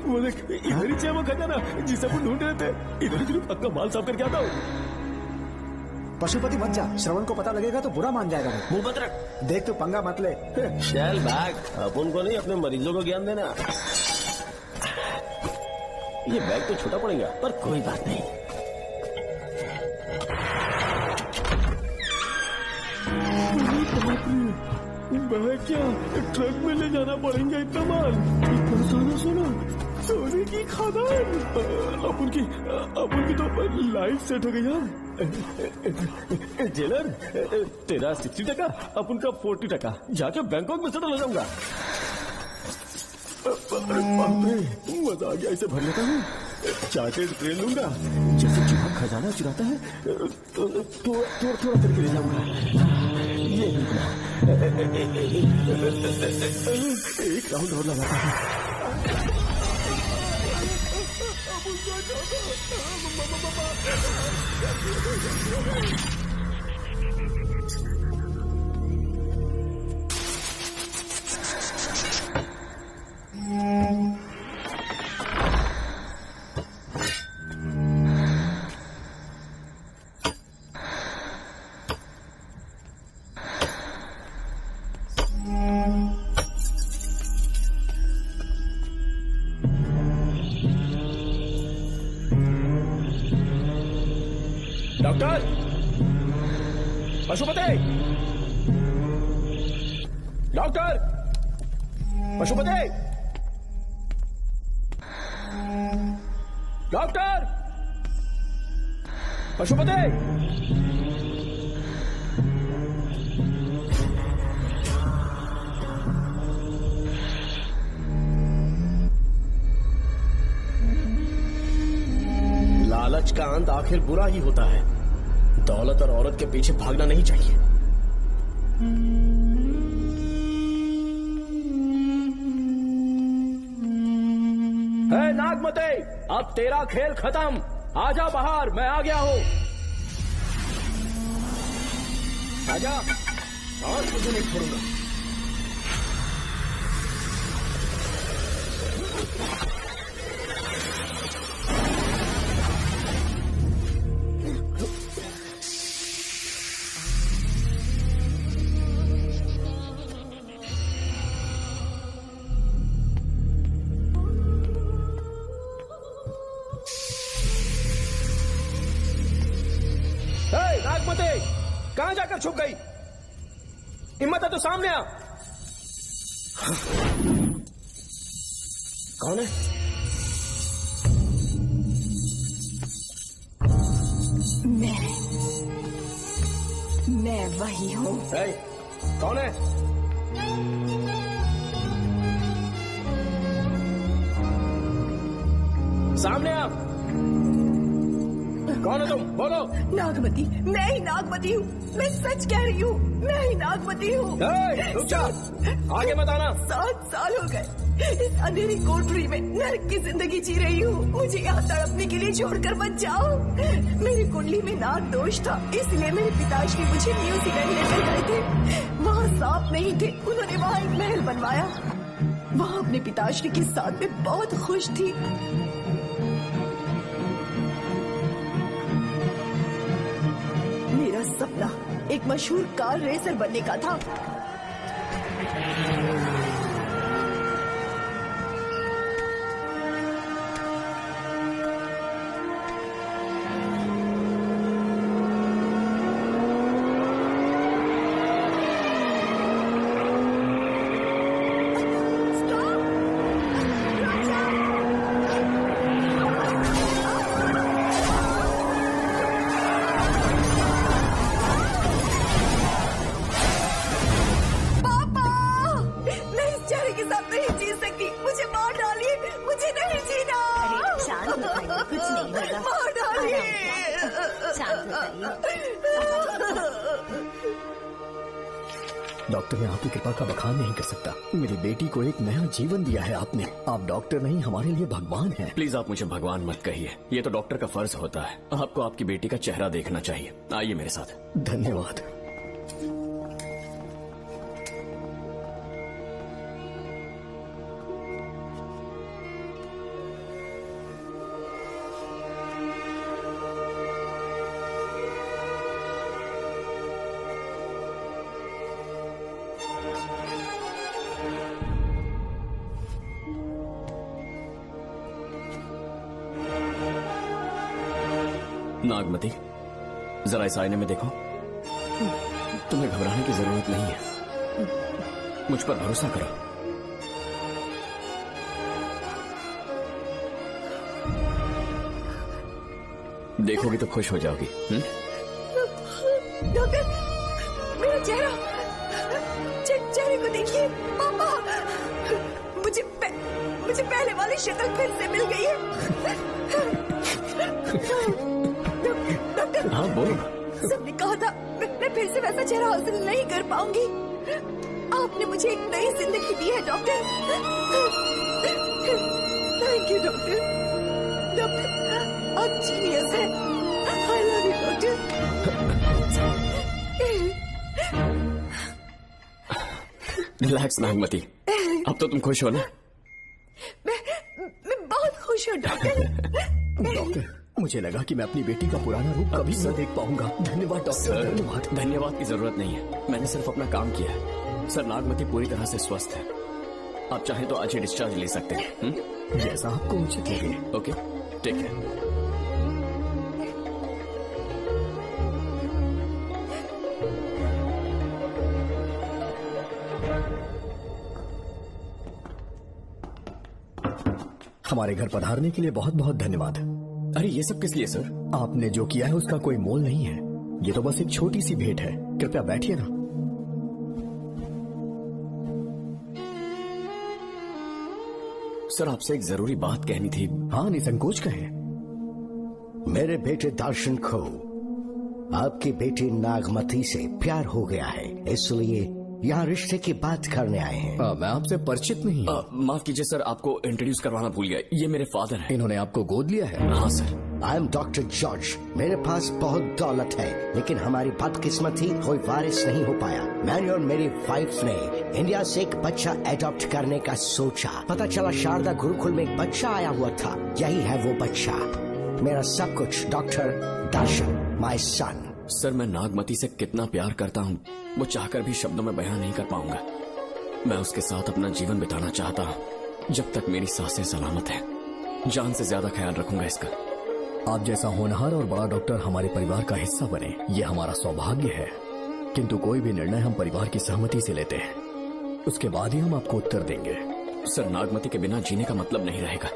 वो देख, इधर ही वो खजाना जिसे अपन ढूंढ रहे थे। इधर ही सिर्फ पक्का माल साफ करके आता हूँ। पशुपति मत जा, श्रवण को पता लगेगा तो बुरा मान जाएगा। मुंह मत रख। देख तू पंगा मत ले। चल बैग, अपन को नहीं अपने मरीजों को ज्ञान देना। ये बैग तो छोटा पड़ेगा, पर कोई बात नहीं। मैं क्या ट्रक में ले जाना पड़ेगा इतना माल? इतना सारा सोना, सोने की खादान। अपन की तो लाइफ सेट हो गई यार। जेलर, तेरा 60%, अपन का 40%। जाके बैंकॉक में सेटल हो जाऊंगा। मजा आ गया, इसे भर लेता हूँ। चार्टेड ट्रेन लूंगा, जैसे चूहा खजाना चुराता है तो थोड़ा करके ले जाऊंगा। ये एक राउंड और लगाता है। Doctor, Pashupati, doctor, Pashupati, doctor, Pashupati. लालच का अंत आखिर बुरा ही होता है। दौलत और औरत के पीछे भागना नहीं चाहिए। नागमते, अब तेरा खेल खत्म। आजा बाहर, मैं आ गया हूँ। आजा, और तुझे नहीं छोड़ूंगा। नागमते, कहां जाकर छुप गई? हिम्मत है तो सामने आ। कौन है? मैं वही हूँ। कौन है? सामने आ। कौन है तुम? बोलो। नागमती, मैं ही नागमती हूँ। मैं सच कह रही हूँ, मैं ही नागमती हूँ। रुक जा, आगे मत आना। 7 साल हो गए इस अंधेरी कोठरी में नर्क की जिंदगी जी रही हूँ। मुझे यहाँ तड़पने के लिए छोड़कर मत जाओ। मेरी कुंडली में नाग दोष था, इसलिए मेरे पिताश्री मुझे न्यूजीलैंड लेकर गए थे। वहाँ सांप नहीं थे, उन्होंने वहाँ एक महल बनवाया। वहाँ अपने पिताश्री के साथ में बहुत खुश थी। मेरा सपना एक मशहूर कार रेसर बनने का था। नहीं होगा। शांत हो जाइए। डॉक्टर, मैं आपकी कृपा का बखान नहीं कर सकता। मेरी बेटी को एक नया जीवन दिया है आपने। आप डॉक्टर नहीं, हमारे लिए भगवान हैं। प्लीज आप मुझे भगवान मत कहिए, ये तो डॉक्टर का फर्ज होता है। आपको आपकी बेटी का चेहरा देखना चाहिए। आइए मेरे साथ। धन्यवाद। नागमती, जरा इस आईने में देखो। तुम्हें घबराने की जरूरत नहीं है, मुझ पर भरोसा करो। देखोगी तो खुश हो जाओगी। डॉक्टर, मेरा चेहरा, चेहरे को देखिए। पापा, मुझे पहले वाली शक्ल फिर से मिल गई है। डॉक्टर, हाँ बोलो। सबने कहा था मैं फिर से वैसा चेहरा हासिल नहीं कर पाऊंगी। आपने मुझे एक नई जिंदगी दी है doctor. Thank you doctor. Doctor, आप जीनियस हैं। I love you doctor. Relax Nagmati, अब तो तुम खुश हो ना? मैं बहुत खुश हूँ डॉक्टर। डॉक्टर, मुझे लगा कि मैं अपनी बेटी का पुराना रूप कभी न देख पाऊंगा। धन्यवाद डॉक्टर। धन्यवाद। धन्यवाद की जरूरत नहीं है, मैंने सिर्फ अपना काम किया है। सर, नागमती पूरी तरह से स्वस्थ है। आप चाहें तो आज ही डिस्चार्ज ले सकते हैं। जैसा आपको उचित लगे। Okay, take care. हमारे घर पधारने के लिए बहुत बहुत धन्यवाद। अरे ये सब किस लिए सर? आपने जो किया है उसका कोई मोल नहीं है। ये तो बस एक छोटी सी भेंट है। कृपया बैठिए ना। सर, आपसे एक जरूरी बात कहनी थी। हाँ, निसंकोच कहें। मेरे बेटे दर्शन को आपकी बेटी नागमती से प्यार हो गया है, इसलिए यहाँ रिश्ते की बात करने आए हैं। मैं आपसे परिचित नहीं। माफ कीजिए सर, आपको इंट्रोड्यूस करवाना भूल गया। ये मेरे फादर हैं। इन्होंने आपको गोद लिया है? हाँ sir. I am doctor George. मेरे पास बहुत दौलत है, लेकिन हमारी बदकिस्मती कोई वारिस नहीं हो पाया। मैंने और मेरी वाइफ ने इंडिया से एक बच्चा एडॉप्ट करने का सोचा। पता चला शारदा गुरुकुल में एक बच्चा आया हुआ था। यही है वो बच्चा, मेरा सब कुछ। Doctor Darshan, my son. Sir, मैं नागमती से कितना प्यार करता हूँ वो चाहकर भी शब्दों में बयान नहीं कर पाऊंगा। मैं उसके साथ अपना जीवन बिताना चाहता हूँ जब तक मेरी सांसें सलामत हैं। जान से ज्यादा ख्याल रखूंगा इसका। आप जैसा होनहार और बड़ा डॉक्टर हमारे परिवार का हिस्सा बने, ये हमारा सौभाग्य है। किंतु कोई भी निर्णय हम परिवार की सहमति से लेते हैं, उसके बाद ही हम आपको उत्तर देंगे। सर, नागमती के बिना जीने का मतलब नहीं रहेगा।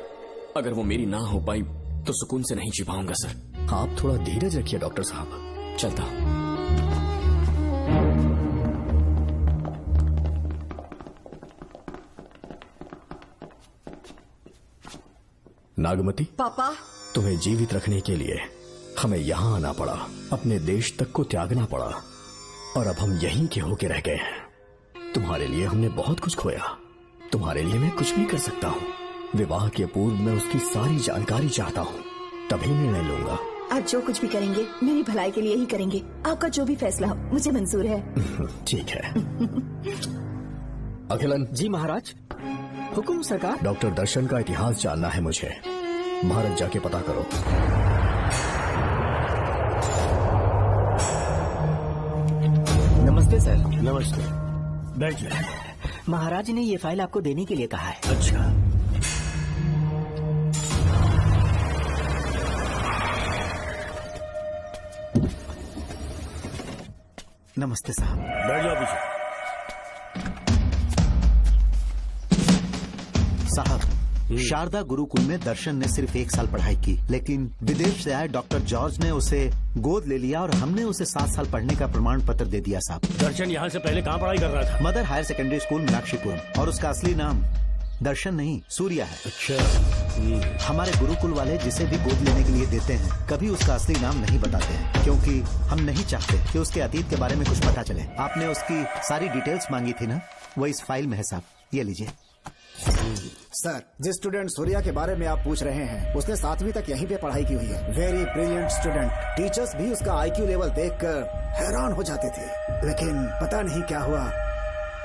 अगर वो मेरी ना हो पाई तो सुकून से नहीं जी पाऊंगा सर। आप थोड़ा धीरज रखिए डॉक्टर साहब। चलता हूं। नागमती, पापा, तुम्हें जीवित रखने के लिए हमें यहाँ आना पड़ा, अपने देश तक को त्यागना पड़ा, और अब हम यहीं के होके रह गए हैं। तुम्हारे लिए हमने बहुत कुछ खोया, तुम्हारे लिए मैं कुछ भी कर सकता हूँ। विवाह के पूर्व मैं उसकी सारी जानकारी चाहता हूँ, तभी निर्णय लूंगा। आप जो कुछ भी करेंगे मेरी भलाई के लिए ही करेंगे। आपका जो भी फैसला हो मुझे मंजूर है। ठीक है। अखिलन। जी महाराज। हुकुम सरकार। डॉक्टर दर्शन का इतिहास जानना है मुझे। भारत जाके पता करो। नमस्ते सर। नमस्ते। बैठिए। महाराज ने ये फाइल आपको देने के लिए कहा है। अच्छा। नमस्ते साहब। बैठ जाओ पीछे। साहब, शारदा गुरुकुल में दर्शन ने सिर्फ 1 साल पढ़ाई की, लेकिन विदेश से आए डॉक्टर जॉर्ज ने उसे गोद ले लिया और हमने उसे 7 साल पढ़ने का प्रमाण पत्र दे दिया साहब। दर्शन यहाँ से पहले कहाँ पढ़ाई कर रहा था? Mother Higher Secondary School Meenakshipuram, और उसका असली नाम दर्शन नहीं, सूर्या है। अच्छा। हमारे गुरुकुल वाले जिसे भी गोद लेने के लिए देते हैं कभी उसका असली नाम नहीं बताते हैं, क्योंकि हम नहीं चाहते कि उसके अतीत के बारे में कुछ पता चले। आपने उसकी सारी डिटेल्स मांगी थी ना, वो इस फाइल में है साहब, ये लीजिए। सर, जिस स्टूडेंट सूर्या के बारे में आप पूछ रहे हैं उसने 7वीं तक यहीं पे पढ़ाई की हुई है। Very brilliant student. टीचर्स भी उसका IQ लेवल देखकर हैरान हो जाते थे, लेकिन पता नहीं क्या हुआ,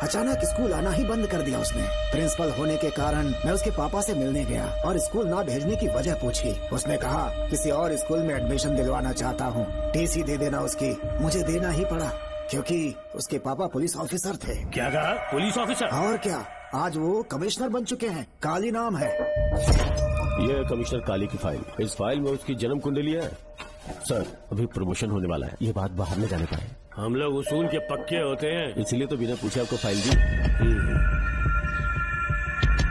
अचानक स्कूल आना ही बंद कर दिया उसने। प्रिंसिपल होने के कारण मैं उसके पापा से मिलने गया और स्कूल ना भेजने की वजह पूछी। उसने कहा किसी और स्कूल में एडमिशन दिलवाना चाहता हूँ, TC दे देना उसकी। मुझे देना ही पड़ा क्योंकि उसके पापा पुलिस ऑफिसर थे। क्या कहा? Police officer? और क्या, आज वो कमिश्नर बन चुके हैं। काली नाम है। ये है कमिश्नर काली की फाइल। इस फाइल में उसकी जन्म कुंडली है। सर, अभी प्रमोशन होने वाला है, ये बात बाहर न जाने पाए। हम लोग उसूल के पक्के होते हैं, इसलिए तो बिना पूछे आपको फाइल दी।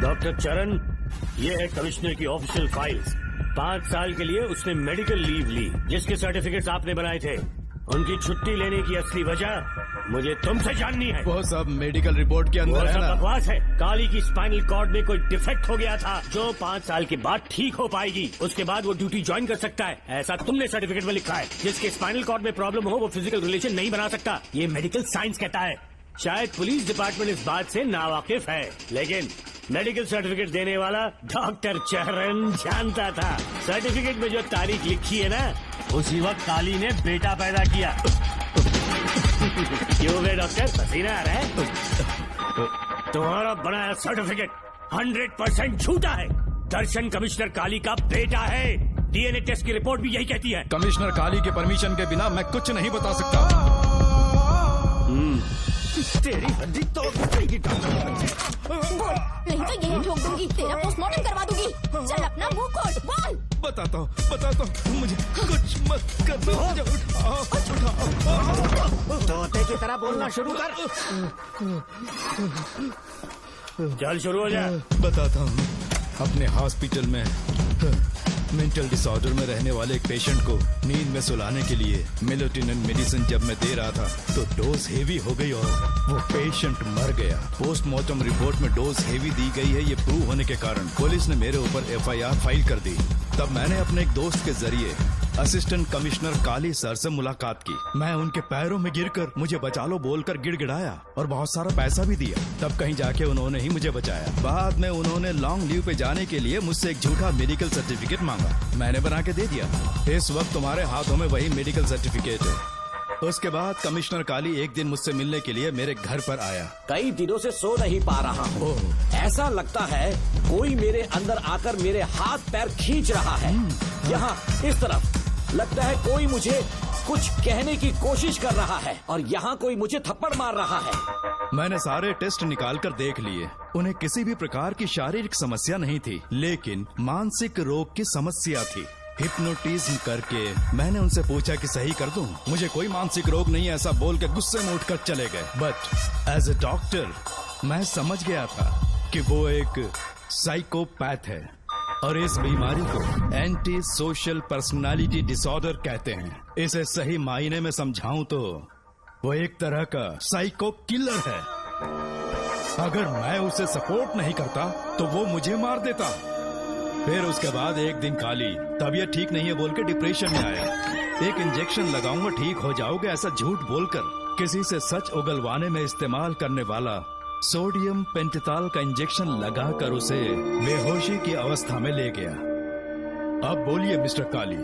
डॉक्टर चरण, ये है कमिश्नर की ऑफिशियल फाइल्स। 5 साल के लिए उसने मेडिकल लीव ली, जिसके सर्टिफिकेट्स आपने बनाए थे। उनकी छुट्टी लेने की असली वजह मुझे तुमसे जाननी है। वो सब मेडिकल रिपोर्ट के अंदर है ना? बकवास है। काली की स्पाइनल कॉर्ड में कोई डिफेक्ट हो गया था जो 5 साल के बाद ठीक हो पाएगी। उसके बाद वो ड्यूटी ज्वाइन कर सकता है, ऐसा तुमने सर्टिफिकेट में लिखा है। जिसके स्पाइनल कॉर्ड में प्रॉब्लम हो वो फिजिकल रिलेशन नहीं बना सकता, ये मेडिकल साइंस कहता है। शायद पुलिस डिपार्टमेंट इस बात से नावाकिफ है, लेकिन मेडिकल सर्टिफिकेट देने वाला डॉक्टर चरण जानता था। सर्टिफिकेट में जो तारीख लिखी है ना, उसी वक्त काली ने बेटा पैदा किया। क्यों बे डॉक्टर, पसीना आ रहा है? तुम्हारा बनाया सर्टिफिकेट 100% झूठा है। दर्शन कमिश्नर काली का बेटा है। DNA टेस्ट की रिपोर्ट भी यही कहती है। कमिश्नर काली के परमिशन के बिना मैं कुछ नहीं बता सकता। तेरी हड्डी तोड़ देगी। नहीं तो यही ठोक दूंगी, तेरा पोस्टमार्टम करवा दूंगी। चल अपना मुंह खोल, बोल। बताता हूँ, मुझे कुछ मत करना। मुझे उठाओ। तोते की तरह बोलना शुरू कर। चल शुरू हो जा। बताता हूँ, अपने हॉस्पिटल में मेंटल डिसऑर्डर में रहने वाले एक पेशेंट को नींद में सुलाने के लिए मेलेटोनिन मेडिसिन जब मैं दे रहा था तो डोज हेवी हो गई और वो पेशेंट मर गया। पोस्टमार्टम रिपोर्ट में डोज हेवी दी गई है, ये प्रूव होने के कारण पुलिस ने मेरे ऊपर FIR फाइल कर दी। तब मैंने अपने एक दोस्त के जरिए असिस्टेंट कमिश्नर काली सर से मुलाकात की। मैं उनके पैरों में गिरकर मुझे बचा लो बोलकर गिड़गिड़ाया और बहुत सारा पैसा भी दिया। तब कहीं जाके उन्होंने ही मुझे बचाया। बाद में उन्होंने लॉन्ग लीव पे जाने के लिए मुझसे एक झूठा मेडिकल सर्टिफिकेट मांगा, मैंने बना के दे दिया। इस वक्त तुम्हारे हाथों में वही मेडिकल सर्टिफिकेट है। उसके बाद कमिश्नर काली एक दिन मुझसे मिलने के लिए मेरे घर पर आया। कई दिनों से सो नहीं पा रहा हूँ। ऐसा लगता है कोई मेरे अंदर आकर मेरे हाथ पैर खींच रहा है। यहाँ इस तरफ लगता है कोई मुझे कुछ कहने की कोशिश कर रहा है और यहाँ कोई मुझे थप्पड़ मार रहा है। मैंने सारे टेस्ट निकाल कर देख लिए, उन्हें किसी भी प्रकार की शारीरिक समस्या नहीं थी, लेकिन मानसिक रोग की समस्या थी। हिप्नोटिज्म करके मैंने उनसे पूछा कि सही कर दूं। मुझे कोई मानसिक रोग नहीं, ऐसा बोल के गुस्से में उठकर चले गए। बट एज ए डॉक्टर मैं समझ गया था कि वो एक साइकोपैथ है और इस बीमारी को एंटी सोशल पर्सनालिटी डिसऑर्डर कहते हैं। इसे सही मायने में समझाऊं तो वो एक तरह का साइको किलर है। अगर मैं उसे सपोर्ट नहीं करता तो वो मुझे मार देता। फिर उसके बाद एक दिन काली तबीयत ठीक नहीं है बोल के डिप्रेशन में आया। एक इंजेक्शन लगाऊंगा ठीक हो जाओगे ऐसा झूठ बोलकर किसी से सच उगलवाने में इस्तेमाल करने वाला सोडियम पेंटेथॉल का इंजेक्शन लगाकर उसे बेहोशी की अवस्था में ले गया। अब बोलिए मिस्टर काली,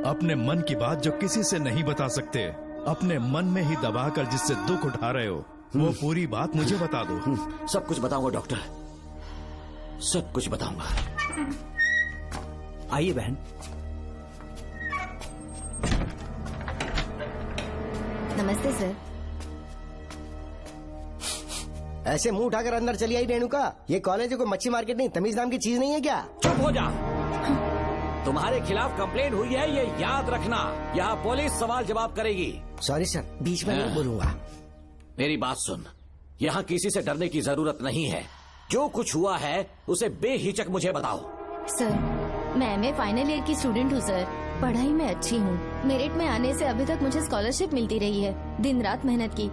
अपने मन की बात जो किसी से नहीं बता सकते, अपने मन में ही दबाकर जिससे दुख उठा रहे हो, वो पूरी बात मुझे बता दो। सब कुछ बताऊंगा डॉक्टर, सब कुछ बताऊंगा। आइए बहन। नमस्ते सर। ऐसे मुंह उठाकर अंदर चली आई रेणुका। ये कॉलेज है कोई मच्छी मार्केट नहीं, तमीज नाम की चीज नहीं है क्या? चुप हो जा। तुम्हारे खिलाफ कंप्लेंट हुई है ये याद रखना। यहाँ पुलिस सवाल जवाब करेगी। सॉरी सर, बीच में नहीं बोलूंगा। मेरी बात सुन, यहाँ किसी से डरने की जरूरत नहीं है। जो कुछ हुआ है उसे बेहिचक मुझे बताओ। सर, मैं MA फाइनल ईयर की स्टूडेंट हूँ सर। पढ़ाई में अच्छी हूँ। मेरिट में आने से अभी तक मुझे स्कॉलरशिप मिलती रही है। दिन रात मेहनत की,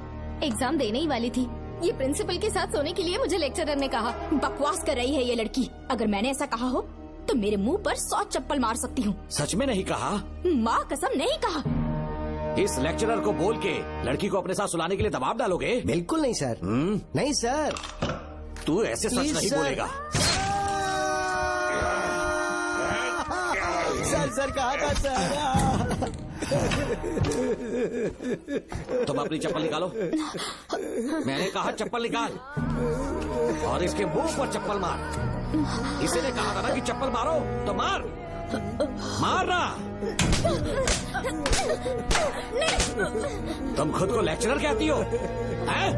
एग्जाम देने ही वाली थी ये प्रिंसिपल के साथ सोने के लिए मुझे लेक्चरर ने कहा। बकवास कर रही है ये लड़की। अगर मैंने ऐसा कहा हो तो मेरे मुंह पर 100 चप्पल मार सकती हूँ। सच में नहीं कहा? माँ कसम नहीं कहा। इस लेक्चरर को बोल के लड़की को अपने साथ सुलाने के लिए दबाव डालोगे? बिल्कुल नहीं सर। नहीं सर। तू ऐसे सच नहीं बोलेगा। सर कहा था सर। तुम अपनी चप्पल निकालो। मैंने कहा चप्पल निकाल और इसके मुंह पर चप्पल मार। इसी ने कहा था ना कि चप्पल मारो तो मार। मारना। तुम खुद को लेक्चरर कहती हो हैं?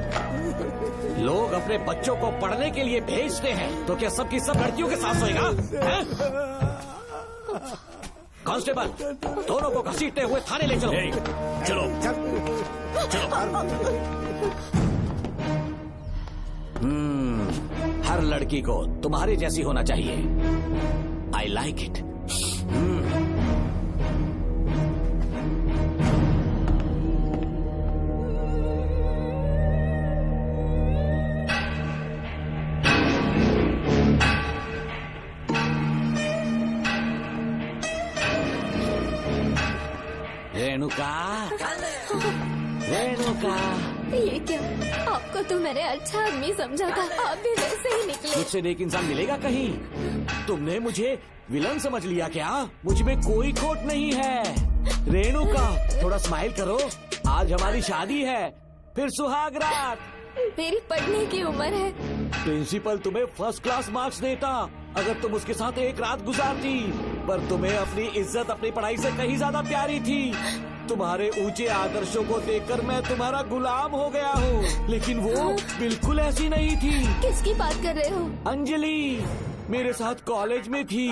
लोग अपने बच्चों को पढ़ने के लिए भेजते हैं तो क्या सबकी सब लड़कियों के साथ सोएगा? कांस्टेबल, दोनों को घसीटते हुए थाने ले चलो। चलो हर लड़की को तुम्हारी जैसी होना चाहिए। I like it. रेणुका, ये क्या? आपको तो मैंने अच्छा आदमी समझा था, आप भी वैसे ही निकले। मुझसे नेक इंसान मिलेगा कहीं? तुमने मुझे विलन समझ लिया क्या? मुझ में कोई खोट नहीं है। रेणुका, थोड़ा स्माइल करो। आज हमारी शादी है, फिर सुहाग रात। मेरी पढ़ने की उम्र है। प्रिंसिपल तुम्हें फर्स्ट क्लास मार्क्स देता अगर तुम उसके साथ एक रात गुजारती, पर तुम्हें अपनी इज्जत अपनी पढ़ाई से कहीं ज्यादा प्यारी थी। तुम्हारे ऊंचे आदर्शों को देखकर मैं तुम्हारा गुलाम हो गया हूँ, लेकिन वो बिल्कुल ऐसी नहीं थी। किसकी बात कर रहे हो? अंजलि मेरे साथ कॉलेज में थी।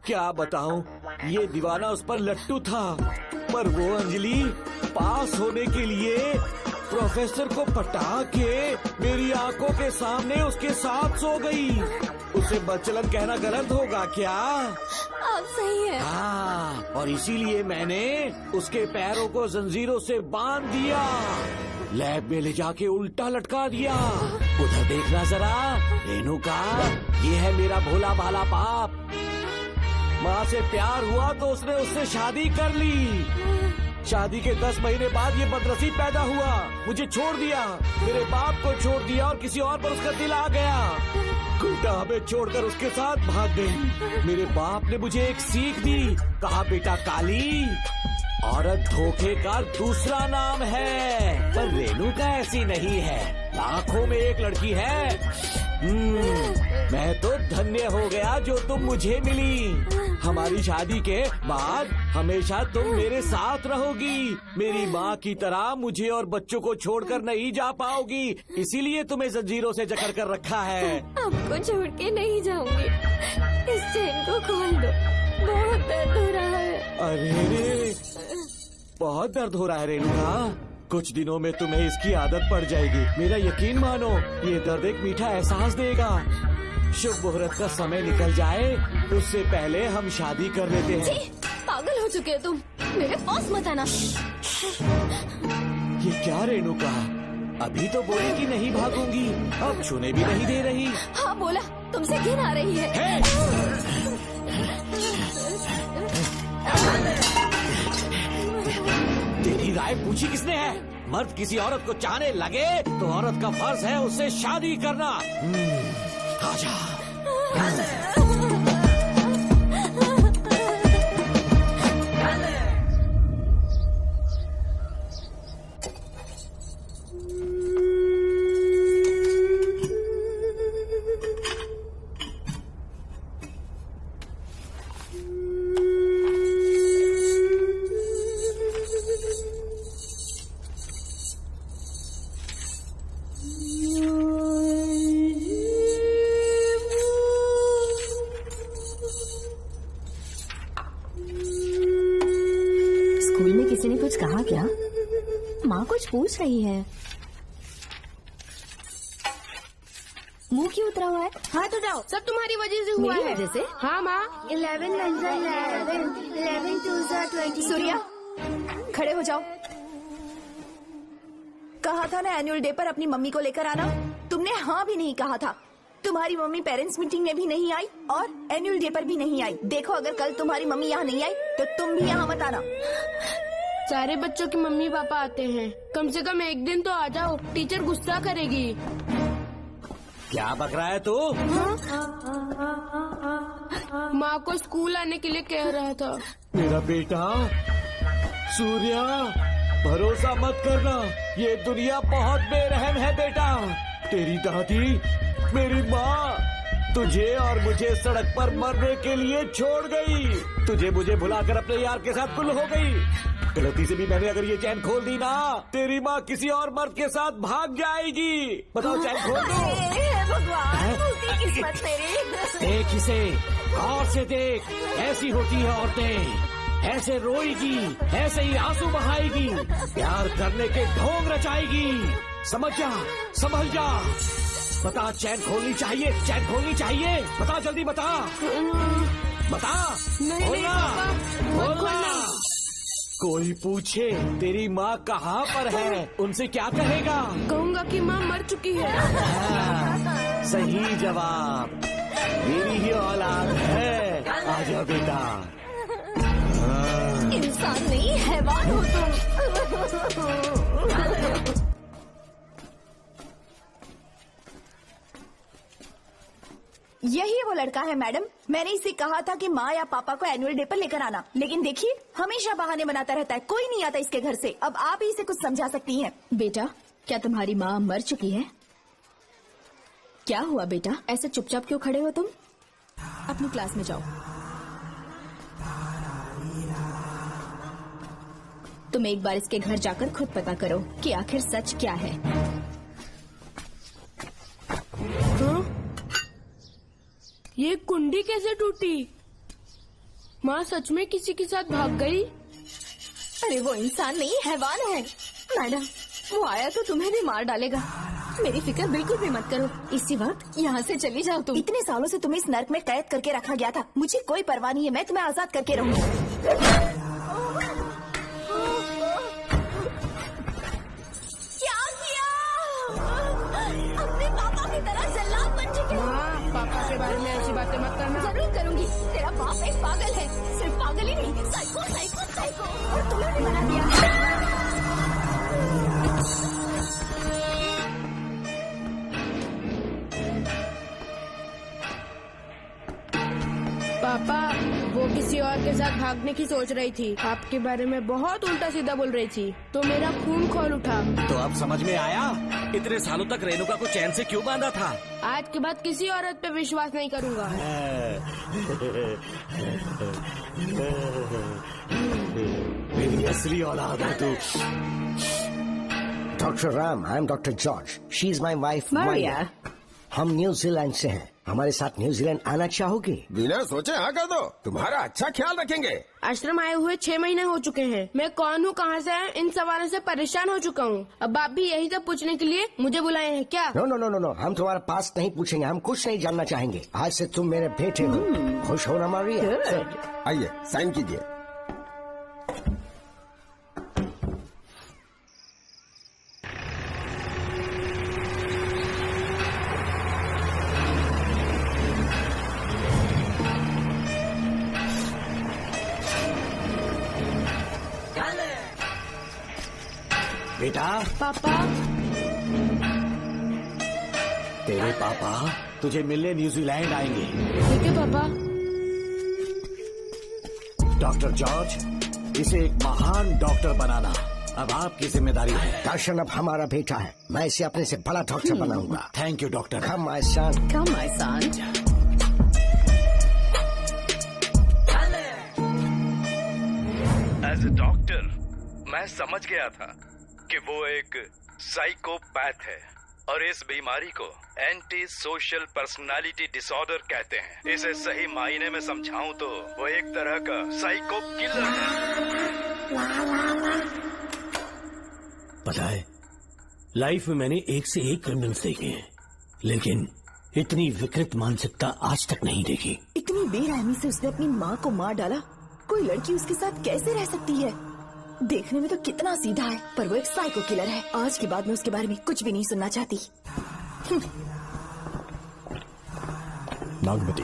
क्या बताऊँ, ये दीवाना उस पर लट्टू था, पर वो अंजलि पास होने के लिए प्रोफेसर को पटा के मेरी आंखों के सामने उसके साथ सो गई। उसे बदचलन कहना गलत होगा क्या? आप सही है। हाँ, और इसीलिए मैंने उसके पैरों को जंजीरों से बांध दिया, लैब में ले जाके उल्टा लटका दिया। उधर देखना जरा रेणुका, ये है मेरा भोला भाला बाप। माँ से प्यार हुआ तो उसने उससे शादी कर ली। शादी के 10 महीने बाद ये बदनसीब पैदा हुआ, मुझे छोड़ दिया, मेरे बाप को छोड़ दिया और किसी और पर उसका दिल आ गया। उल्टा हमें छोड़कर उसके साथ भाग गई। मेरे बाप ने मुझे एक सीख दी, कहा बेटा काली, औरत धोखे का दूसरा नाम है, पर रेणुका ऐसी नहीं है, लाखों में एक लड़की है। मैं तो धन्य हो गया जो तुम मुझे मिली। हमारी शादी के बाद हमेशा तुम मेरे साथ रहोगी। मेरी माँ की तरह मुझे और बच्चों को छोड़कर नहीं जा पाओगी, इसीलिए तुम्हें जंजीरों से जकड़ कर रखा है। आपको छोड़ के नहीं जाऊंगी। इस चेन को खोल दो, बहुत दर्द हो रहा है। अरे बहुत दर्द हो रहा है रेणुका, कुछ दिनों में तुम्हें इसकी आदत पड़ जाएगी। मेरा यकीन मानो, ये दर्द एक मीठा एहसास देगा। शुभ मुहूर्त का समय निकल जाए उससे पहले हम शादी कर लेते हैं। जी, पागल हो चुके हो तुम, मेरे पास मत आना। ये क्या रेणुका, अभी तो बोली कि नहीं भागूंगी, अब छूने भी नहीं दे रही। हाँ बोला, तुमसे घिन आ रही है। तेरी राय पूछी किसने है? मर्द किसी औरत को चाहने लगे तो औरत का फर्ज है उससे शादी करना। आजा। कहा क्या? माँ कुछ पूछ रही है। मुंह क्यों उतरा हुआ है? हाथ उठाओ, सब तुम्हारी वजह से हुआ है। वजह से? हाँ माँ। 11 11 2 20। सूर्या, खड़े हो जाओ। कहा था ना एनुअल डे पर अपनी मम्मी को लेकर आना। तुमने हाँ भी नहीं कहा था। तुम्हारी मम्मी पेरेंट्स मीटिंग में भी नहीं आई और एनुअल डे पर भी नहीं आई। देखो अगर कल तुम्हारी मम्मी यहाँ नहीं आई तो तुम भी यहाँ मत आना। सारे बच्चों की मम्मी पापा आते हैं, कम से कम एक दिन तो आ जाओ, टीचर गुस्सा करेगी। क्या बक रहा है तू? माँ को स्कूल आने के लिए कह रहा था। मेरा बेटा सूर्या, भरोसा मत करना, ये दुनिया बहुत बेरहम है बेटा। तेरी दादी, मेरी माँ तुझे और मुझे सड़क पर मरने के लिए छोड़ गई। तुझे मुझे भुलाकर अपने यार के साथ गुल हो गई। गलती से भी मैंने अगर ये चैन खोल दी ना, तेरी माँ किसी और मर्द के साथ भाग जाएगी। बताओ चैन खोल दो। भगवान, किस्मत मेरी। देख इसे, गौर से देख, ऐसी होती है औरतें, ऐसे रोएगी, ऐसे ही आंसू बहाएगी, प्यार करने के ढोंग रचाएगी। समझ जा, संभल जा। बता, चैन खोलनी चाहिए, चैन खोलनी चाहिए। बता जल्दी, बता बता। बोलना, बोलना। कोई पूछे तेरी माँ कहाँ पर है, उनसे क्या कहेगा? कहूँगा कि माँ मर चुकी है। सही जवाब, मेरी ही औलाद है। आजा बेटा। इंसान नहीं, हैवान हो तुम। यही वो लड़का है मैडम। मैंने इसे कहा था कि माँ या पापा को एनुअल डे पर लेकर आना, लेकिन देखिए हमेशा बहाने बनाता रहता है। कोई नहीं आता इसके घर से। अब आप ही इसे कुछ समझा सकती हैं। बेटा, क्या तुम्हारी माँ मर चुकी है? क्या हुआ बेटा, ऐसे चुपचाप क्यों खड़े हो तुम? अपनी क्लास में जाओ। तुम एक बार इसके घर जाकर खुद पता करो कि आखिर सच क्या है। ये कुंडी कैसे टूटी? माँ सच में किसी के साथ भाग गई? अरे वो इंसान नहीं, हैवान है। मैडम, वो आया तो तुम्हें भी मार डालेगा। मेरी फिक्र बिल्कुल भी मत करो। इसी वक्त यहाँ से चली जाओ तुम। इतने सालों से तुम्हें इस नर्क में कैद करके रखा गया था। मुझे कोई परवाह नहीं है, मैं तुम्हें आजाद करके रहूंगी। पापा के बारे में ऐसी बातें मत करना। जरूर करूंगी। तेरा बाप एक पागल है, सिर्फ पागल ही नहीं, साइको साइको साइको। और तुम्हें भी बना दिया। पापा, वो किसी और के साथ भागने की सोच रही थी। आपके बारे में बहुत उल्टा सीधा बोल रही थी, तो मेरा खून खोल उठा। तो अब समझ में आया इतने सालों तक रेणुका को चैन से क्यों बांधा था। आज के बाद किसी औरत पे विश्वास नहीं करूंगा। मेरी असली औलाद है तू। Doctor Ram, I am doctor George. She is my wife Maria. हम न्यूजीलैंड से हैं। हमारे साथ न्यूजीलैंड आना चाहोगे? बिना सोचे हाँ कर दो, तुम्हारा अच्छा ख्याल रखेंगे। आश्रम आए हुए 6 महीने हो चुके हैं। मैं कौन हूँ, कहाँ से है, इन सवालों से परेशान हो चुका हूँ। अब आप भी यही सब पूछने के लिए मुझे बुलाए हैं क्या? No no no no no, हम तुम्हारा पास नहीं पूछेंगे। हम कुछ नहीं जानना चाहेंगे। आज से तुम मेरे बेटे हो। खुश हो ना मारिया? आइए साइन कीजिए। बेटा। पापा। तेरे पापा तुझे मिलने न्यूजीलैंड आएंगे। ठीक है पापा। डॉक्टर जॉर्ज, इसे एक महान डॉक्टर बनाना अब आपकी जिम्मेदारी है। दर्शन अब हमारा बेटा है। मैं इसे अपने से बड़ा डॉक्टर बनाऊंगा। Thank you doctor. Come my son, come my son. As a doctor मैं समझ गया था कि वो एक साइकोपैथ है और इस बीमारी को एंटी सोशल पर्सनालिटी डिसऑर्डर कहते हैं। इसे सही मायने में समझाऊं तो वो एक तरह का साइको किलर है। पता है, लाइफ में मैंने एक से एक क्रिमिनल्स देखे हैं, लेकिन इतनी विकृत मानसिकता आज तक नहीं देखी। इतनी बेरहमी से उसने अपनी माँ को मार डाला। कोई लड़की उसके साथ कैसे रह सकती है? देखने में तो कितना सीधा है, पर वो एक साइको किलर है। आज के बाद मैं उसके बारे में कुछ भी नहीं सुनना चाहती। नागमती,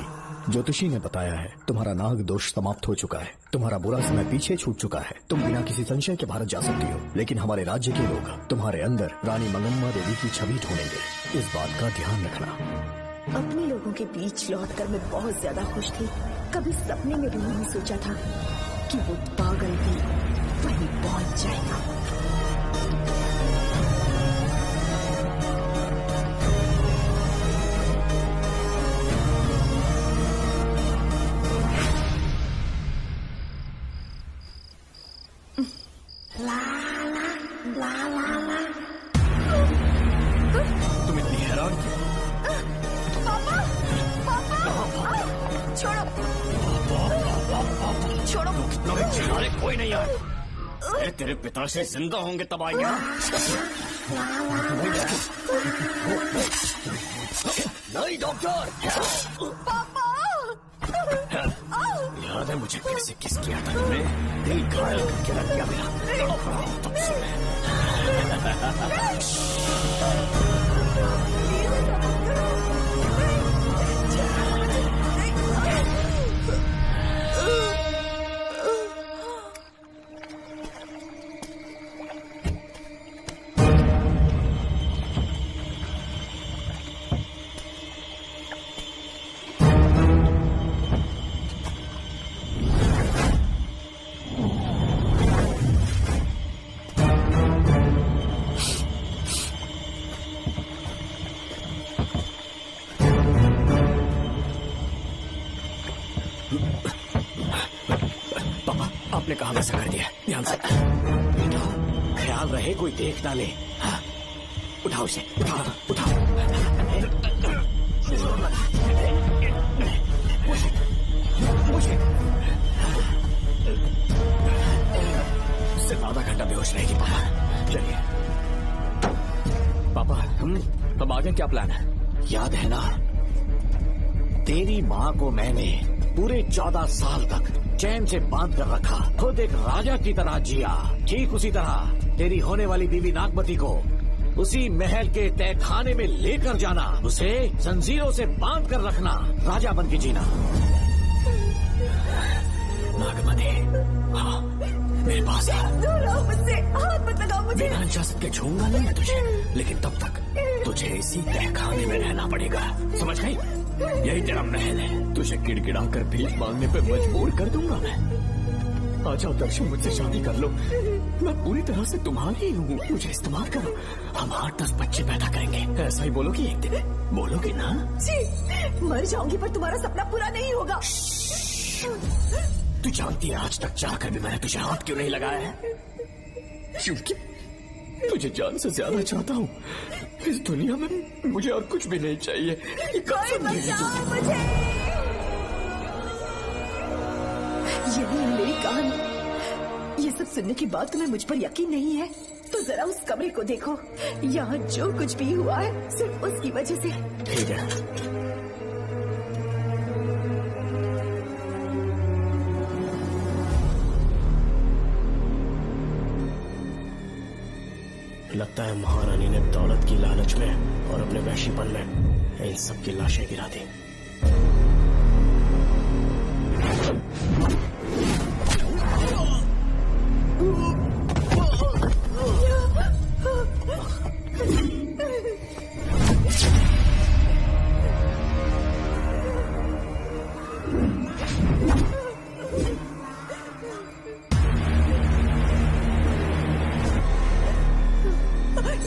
ज्योतिषी ने बताया है तुम्हारा नाग दोष समाप्त हो चुका है, तुम्हारा बुरा समय पीछे छूट चुका है, तुम बिना किसी संशय के भारत जा सकती हो। लेकिन हमारे राज्य के लोग तुम्हारे अंदर रानी मंगम्मा देवी की छवि ढूंढेंगे, इस बात का ध्यान रखना। अपने लोगों के बीच लौटकर मैं बहुत ज्यादा खुश थी। कभी सपने में भी नहीं सोचा था कि वो पागल भी वहीं पहुंच जाएगा। तुम इतनी हैरान क्यों? छोड़ो, अरे कोई नहीं यार, अरे तेरे पिता से जिंदा होंगे तब आएंगे। नहीं डॉक्टर, याद है मुझे कैसे किस किया था तुमने? दिल घायल करके रख दिया मेरा। तब से आपने कहा वैसा कर दिया, ध्यान से बेटा, ख्याल रहे कोई देख ना ले। हाँ, उठाओ इसे, उठाओ उठाओ। सिर्फ आधा घंटा बेहोश रहेगी पापा। चलिए पापा, अब आगे क्या प्लान है? याद है ना, तेरी माँ को मैंने पूरे 14 साल तक चैन से बांध कर रखा, खुद एक राजा की तरह जिया। ठीक उसी तरह तेरी होने वाली बीवी नागमती को उसी महल के तहखाने में लेकर जाना, उसे जंजीरों से बांध कर रखना, राजा बन के जीना। नागमती, हाँ मेरे पास मुझसे हाथ मत लगाओ मुझे। बिना इजाजत के छूंगा नहीं मैं तुझे, लेकिन तब तक तुझे इसी तहखाने में रहना पड़ेगा, समझ गई? यही तेरा महल है, तुझे गिड़गिड़ा कर भीख मांगने पे मजबूर कर दूंगा मैं। आ जाओ दर्शन, मुझसे शादी कर लो, मैं पूरी तरह से तुम्हारी ही हूँ, मुझे इस्तेमाल करो, हम 8-10 बच्चे पैदा करेंगे। ऐसा ही बोलोगी एक दिन? बोलोगी ना? जी, मर जाऊंगी पर तुम्हारा सपना पूरा नहीं होगा। तू जानती है आज तक चाहकर भी मैंने तुझे हाथ क्यों नहीं लगाया है? क्योंकि तुझे जान से ज्यादा चाहता हूँ। इस दुनिया में मुझे और कुछ भी नहीं चाहिए। कोई बचाओ मुझे। यही है मेरी कहानी। ये सब सुनने के बाद तुम्हें मुझ पर यकीन नहीं है तो जरा उस कमरे को देखो। यहाँ जो कुछ भी हुआ है सिर्फ उसकी वजह से। ठीक है, लगता है महारानी ने दौलत की लालच में और अपने वैशीपन में इन सब की लाशें गिरा दी।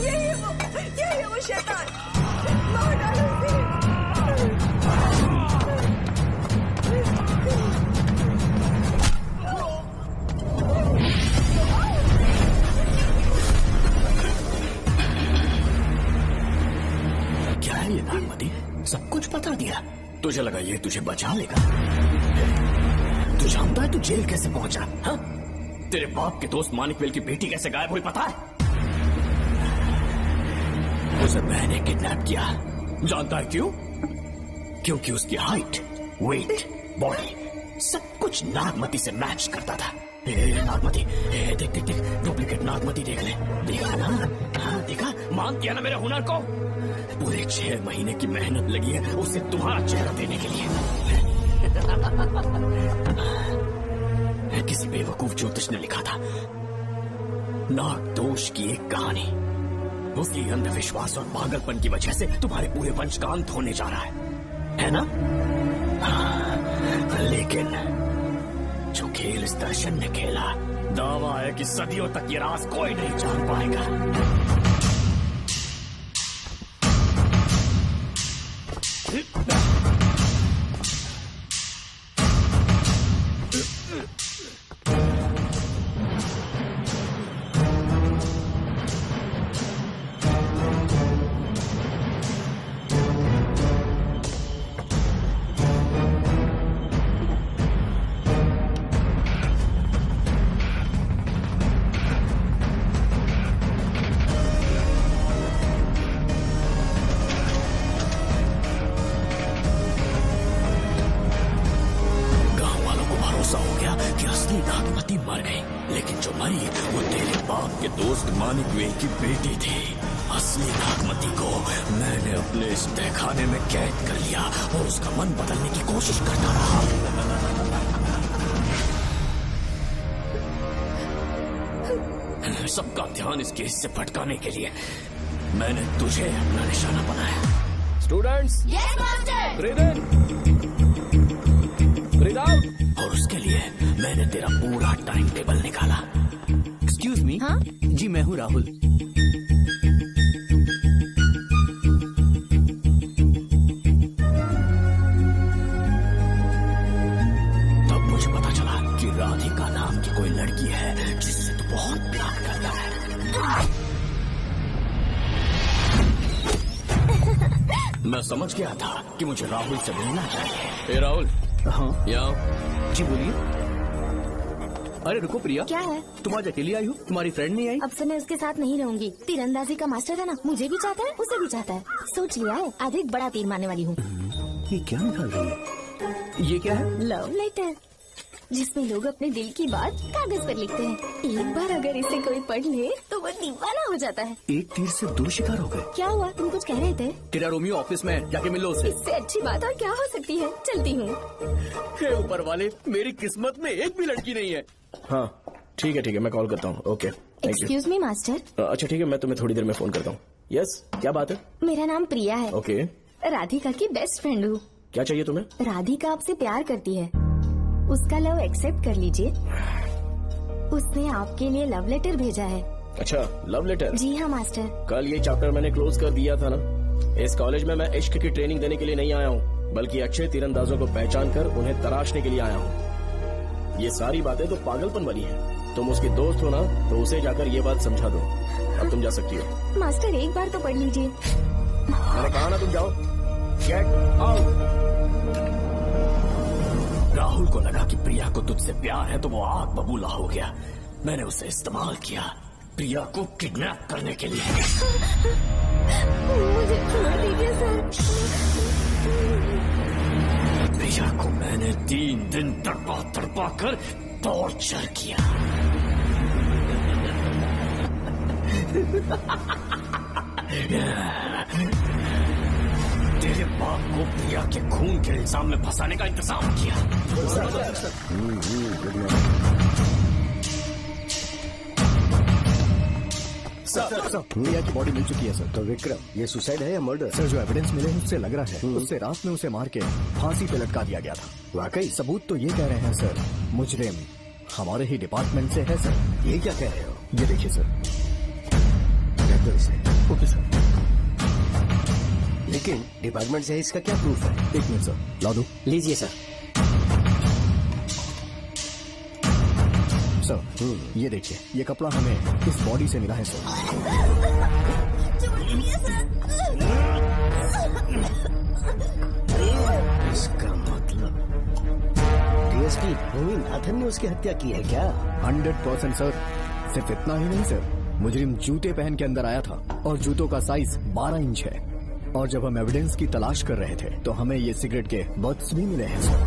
ये वो शैतान, मार डालो उसे। क्या है ये नागमती, सब कुछ बता दिया? तुझे लगा ये तुझे बचा लेगा? तू जानता है तू जेल कैसे पहुंचा? हाँ, तेरे बाप के दोस्त मानिकवेल की बेटी कैसे गायब हुई पता है? उसे मैंने किडनैप किया। जानता है क्यों? क्योंकि उसकी हाइट, वेट, बॉडी सब कुछ नागमती से मैच करता था। नागमती, देख देख देख, डुप्लीकेट नागमती देख ले। देखा ना? हाँ देखा, मान दिया ना मेरे हुनर को। पूरे 6 महीने की मेहनत लगी है उसे तुम्हारा चेहरा देने के लिए। किसी बेवकूफ ज्योतिष ने लिखा था, नाग दोष की एक कहानी। उसी अंधविश्वास और पागलपन की वजह से तुम्हारे पूरे वंश का अंत होने जा रहा है ना? लेकिन जो खेल इस दर्शन ने खेला, दावा है कि सदियों तक ये राज कोई नहीं जान पाएगा। सबका ध्यान इस केस से भटकाने के लिए मैंने तुझे अपना निशाना बनाया। Students, yes master. ब्रीथ इन, ब्रीथ आउट। और उसके लिए मैंने तेरा पूरा टाइम टेबल निकाला। Excuse me. हाँ? जी मैं हूँ राहुल। तब मुझे पता चला कि राधिका नाम की कोई लड़की है जिससे तू बहुत प्यार करता है। मैं समझ गया था कि मुझे राहुल से मिलना चाहिए। राहुल। हाँ यहाँ। जी बोलिए। अरे रुको प्रिया, क्या है? तुम आज अकेली आई हो, तुम्हारी फ्रेंड नहीं आई? अब से मैं उसके साथ नहीं रहूंगी। तीरंदाजी का मास्टर है ना, मुझे भी चाहता है, उसे भी चाहता है। सोच लिया है, आज एक बड़ा तीर मारने वाली हूँ। ये क्या निकाल रही है? ये क्या है? लव लेटर, जिसमें लोग अपने दिल की बात कागज पर लिखते हैं। एक बार अगर इसे कोई पढ़ ले तो वो दीवाना हो जाता है। एक तीर से 2 शिकार हो गए। क्या हुआ, तुम कुछ कह रहे थे? तेरा रोमियो ऑफिस में, जाके मिलो उसे। इससे अच्छी बात और क्या हो सकती है। चलती हूँ। हे ऊपर वाले, मेरी किस्मत में एक भी लड़की नहीं है। हाँ ठीक है मैं कॉल करता हूँ। Okay excuse me master. अच्छा ठीक है, मैं तुम्हें थोड़ी देर में फोन करता हूँ। यस, क्या बात है? मेरा नाम प्रिया है। ओके। राधिका की बेस्ट फ्रेंड हूँ। क्या चाहिए तुम्हें? राधिका आपसे प्यार करती है, उसका लव एक्सेप्ट कर लीजिए। उसने आपके लिए लव लेटर भेजा है। अच्छा, लव लेटर? जी हाँ मास्टर। कल ये चैप्टर मैंने क्लोज कर दिया था ना। इस कॉलेज में मैं इश्क की ट्रेनिंग देने के लिए नहीं आया हूँ, बल्कि अच्छे तीरंदाजों को पहचान कर उन्हें तराशने के लिए आया हूँ। ये सारी बातें तो पागलपन वाली है। तुम उसकी दोस्त हो ना, तो उसे जाकर ये बात समझा दो। अब तुम जा सकती हो। मास्टर एक बार तो पढ़ लीजिए। मैंने कहा ना, तुम जाओ। Get out. राहुल को लगा कि प्रिया को तुझसे प्यार है तो वो आग बबूला हो गया। मैंने उसे इस्तेमाल किया प्रिया को किडनैप करने के लिए। मुझे छोड़ दीजिए सर। प्रिया को मैंने 3 दिन तड़पा कर टॉर्चर किया। तेरे बाप को प्रिया के खून के इल्जाम में फंसाने का इंतजाम किया। सर, प्रिया की बॉडी मिल चुकी है सर। तो विक्रम, ये सुसाइड है या मर्डर? सर, जो एविडेंस मिले हैं उससे लग रहा है उससे रात में उसे मार के फांसी पे लटका दिया गया था। वाकई सबूत तो ये कह रहे हैं सर, मुजरिम हमारे ही डिपार्टमेंट से है सर। ये क्या कह रहे हो? ये देखिए सर। Okay sir. लेकिन डिपार्टमेंट से इसका क्या प्रूफ है? 1 मिनट सर, ला दो। लीजिए सर। सर, ये देखिए, ये कपड़ा हमें इस बॉडी से मिला है सर। इसका मतलब डीएसपी भूमिनाथन ने उसकी हत्या की है क्या? 100% सर। सिर्फ इतना ही नहीं सर, मुजरिम जूते पहन के अंदर आया था और जूतों का साइज 12 इंच है। और जब हम एविडेंस की तलाश कर रहे थे तो हमें ये सिगरेट के बट्स भी मिले हैं सर।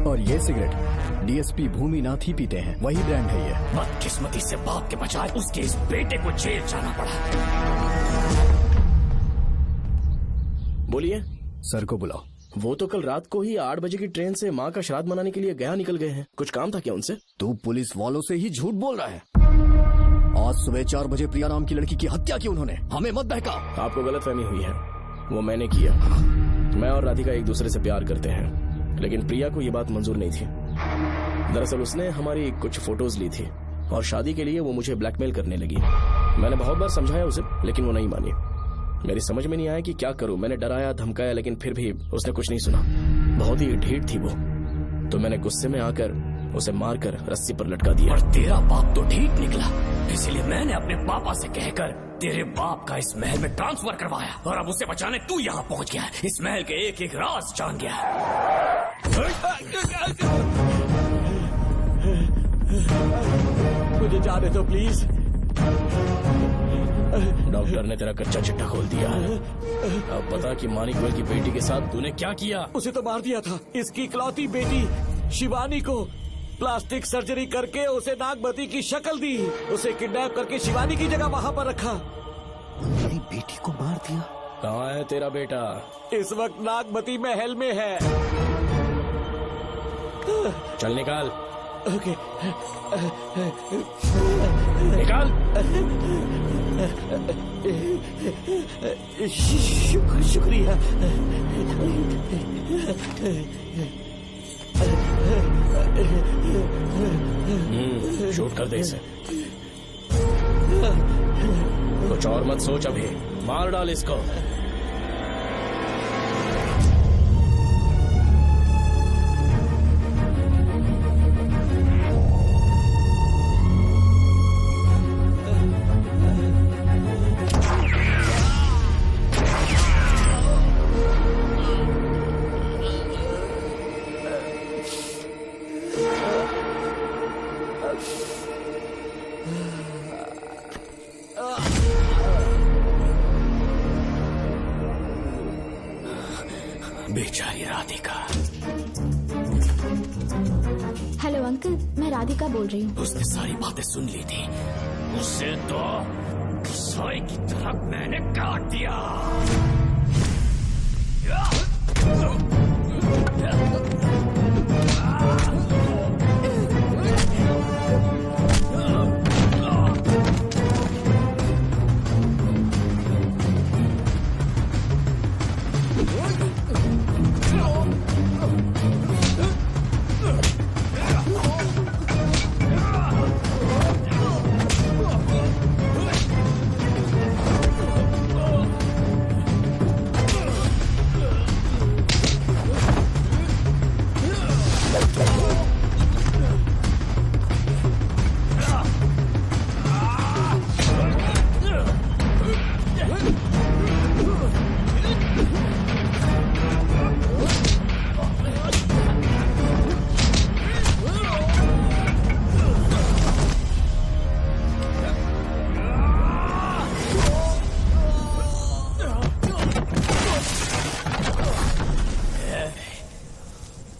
और ये सिगरेट डीएसपी भूमिनाथ ही पीते हैं, वही ब्रांड है ये। बदकिस्मती से बाप के बजाय उसके इस बेटे को जेल जाना पड़ा। बोलिए। सर को बुलाओ। वो तो कल रात को ही 8 बजे की ट्रेन से माँ का श्राद्ध मनाने के लिए गया निकल गए हैं। कुछ काम था क्या उनसे? तू पुलिस वालों से ही झूठ बोल रहा है। आज सुबह 4 बजे प्रिया नाम की लड़की की हत्या की उन्होंने। हमें मत बहका। आपको गलतफहमी हुई है, वो मैंने किया। मैं और राधिका एक दूसरे से प्यार करते हैं, लेकिन प्रिया को ये बात मंजूर नहीं थी। दरअसल उसने हमारी कुछ फोटोज ली थी और शादी के लिए वो मुझे ब्लैकमेल करने लगी। मैंने बहुत बार समझाया उसे, लेकिन वो नहीं मानी। मेरी समझ में नहीं आया कि क्या करूं। मैंने डराया धमकाया, लेकिन फिर भी उसने कुछ नहीं सुना। बहुत ही ढीठ थी वो, तो मैंने गुस्से में आकर उसे मारकर रस्सी पर लटका दिया। और तेरा बाप तो ढीठ निकला, इसीलिए मैंने अपने पापा से कहकर तेरे बाप का इस महल में ट्रांसफर करवाया, और अब उसे बचाने तू यहाँ पहुँच गया है। इस महल के एक एक राज जान गया है। मुझे जाने दो प्लीज। डॉक्टर ने तेरा कच्चा चिट्ठा खोल दिया है। अब बता कि मानिकवेल की बेटी के साथ तूने क्या किया? उसे तो मार दिया था। इसकी इकलौती बेटी शिवानी को प्लास्टिक सर्जरी करके उसे नागमती की शक्ल दी। उसे किडनैप करके शिवानी की जगह वहाँ पर रखा। मेरी बेटी को मार दिया? कहाँ है तेरा बेटा? इस वक्त नागमती महल में है। चल निकाल। ओके। निकाल। शुक्रिया। शूट कर दे इसे। कुछ और मत सोच, अभी मार डाल इसको। बेचारी राधिका। हेलो अंकल, मैं राधिका बोल रही हूँ। उसने सारी बातें सुन ली थी। उसे तो सोए की तरह मैंने काट दिया।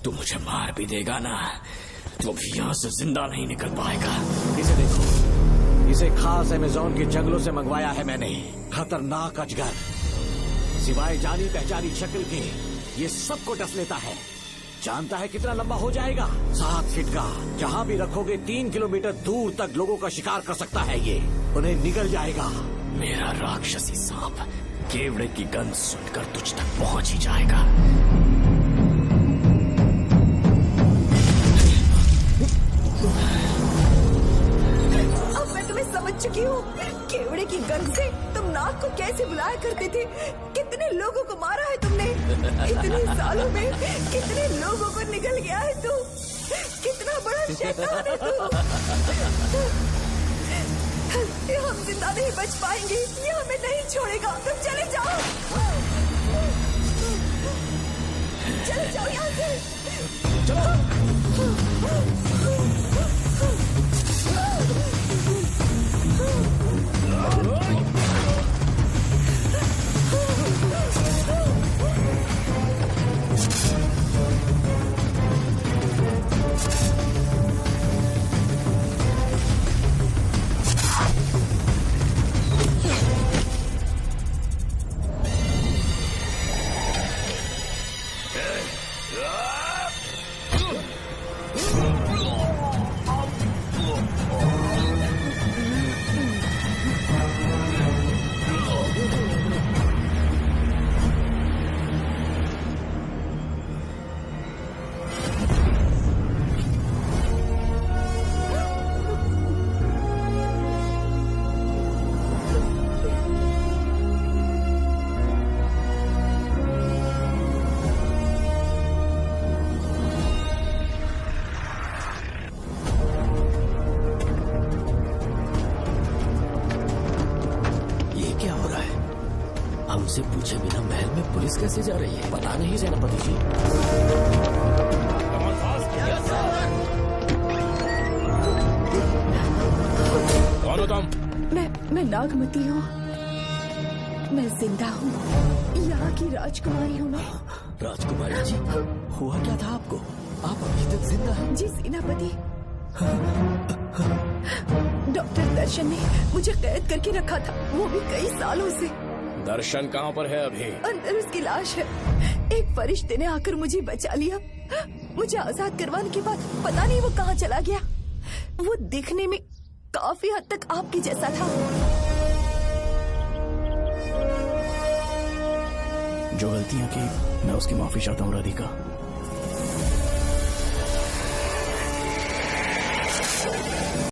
तू मुझे मार भी देगा ना, तो भी यहाँ से जिंदा नहीं निकल पाएगा। इसे देखो, इसे खास अमेज़न के जंगलों से मंगवाया है मैंने। खतरनाक अजगर, सिवाय जानी पहचानी शक्ल के ये सबको डस लेता है। जानता है कितना लंबा हो जाएगा? 7 फीट का। जहाँ भी रखोगे 3 किलोमीटर दूर तक लोगों का शिकार कर सकता है ये। उन्हें निगल जाएगा। मेरा राक्षसी सांप केवड़े की गंध सुनकर तुझ तक पहुँच ही जाएगा। अब मैं तुम्हें समझ चुकी हूँ। केवड़े की गंध से तुम नाग को कैसे बुलाया करते थे। कितने लोगों को मारा है तुमने। इतने सालों में कितने लोगों को निगल गया है तू। कितना बड़ा शैतान है तू। हम जिंदा नहीं बच पाएंगे। ये हमें नहीं छोड़ेगा। तुम चले जाओ, चले जाओ यहाँ से। हमसे पूछे बिना महल में पुलिस कैसे जा रही है? पता नहीं सेनापति जी। कौन हो तुम? मैं नागमती हूँ। मैं जिंदा हूँ। यहाँ की राजकुमारी हूँ मैं। राजकुमारी जी, हुआ क्या था आपको? आप अभी तक जिंदा हैं? जी सेनापति। डॉक्टर दर्शन ने मुझे कैद करके रखा था, वो भी कई सालों से। दर्शन कहाँ पर है अभी? अंदर उसकी लाश है। एक फरिश्ते ने आकर मुझे बचा लिया। मुझे आजाद करवाने के बाद पता नहीं वो कहाँ चला गया। वो दिखने में काफी हद तक आपके जैसा था। जो गलतियां की मैं उसकी माफी चाहता हूँ राधिका।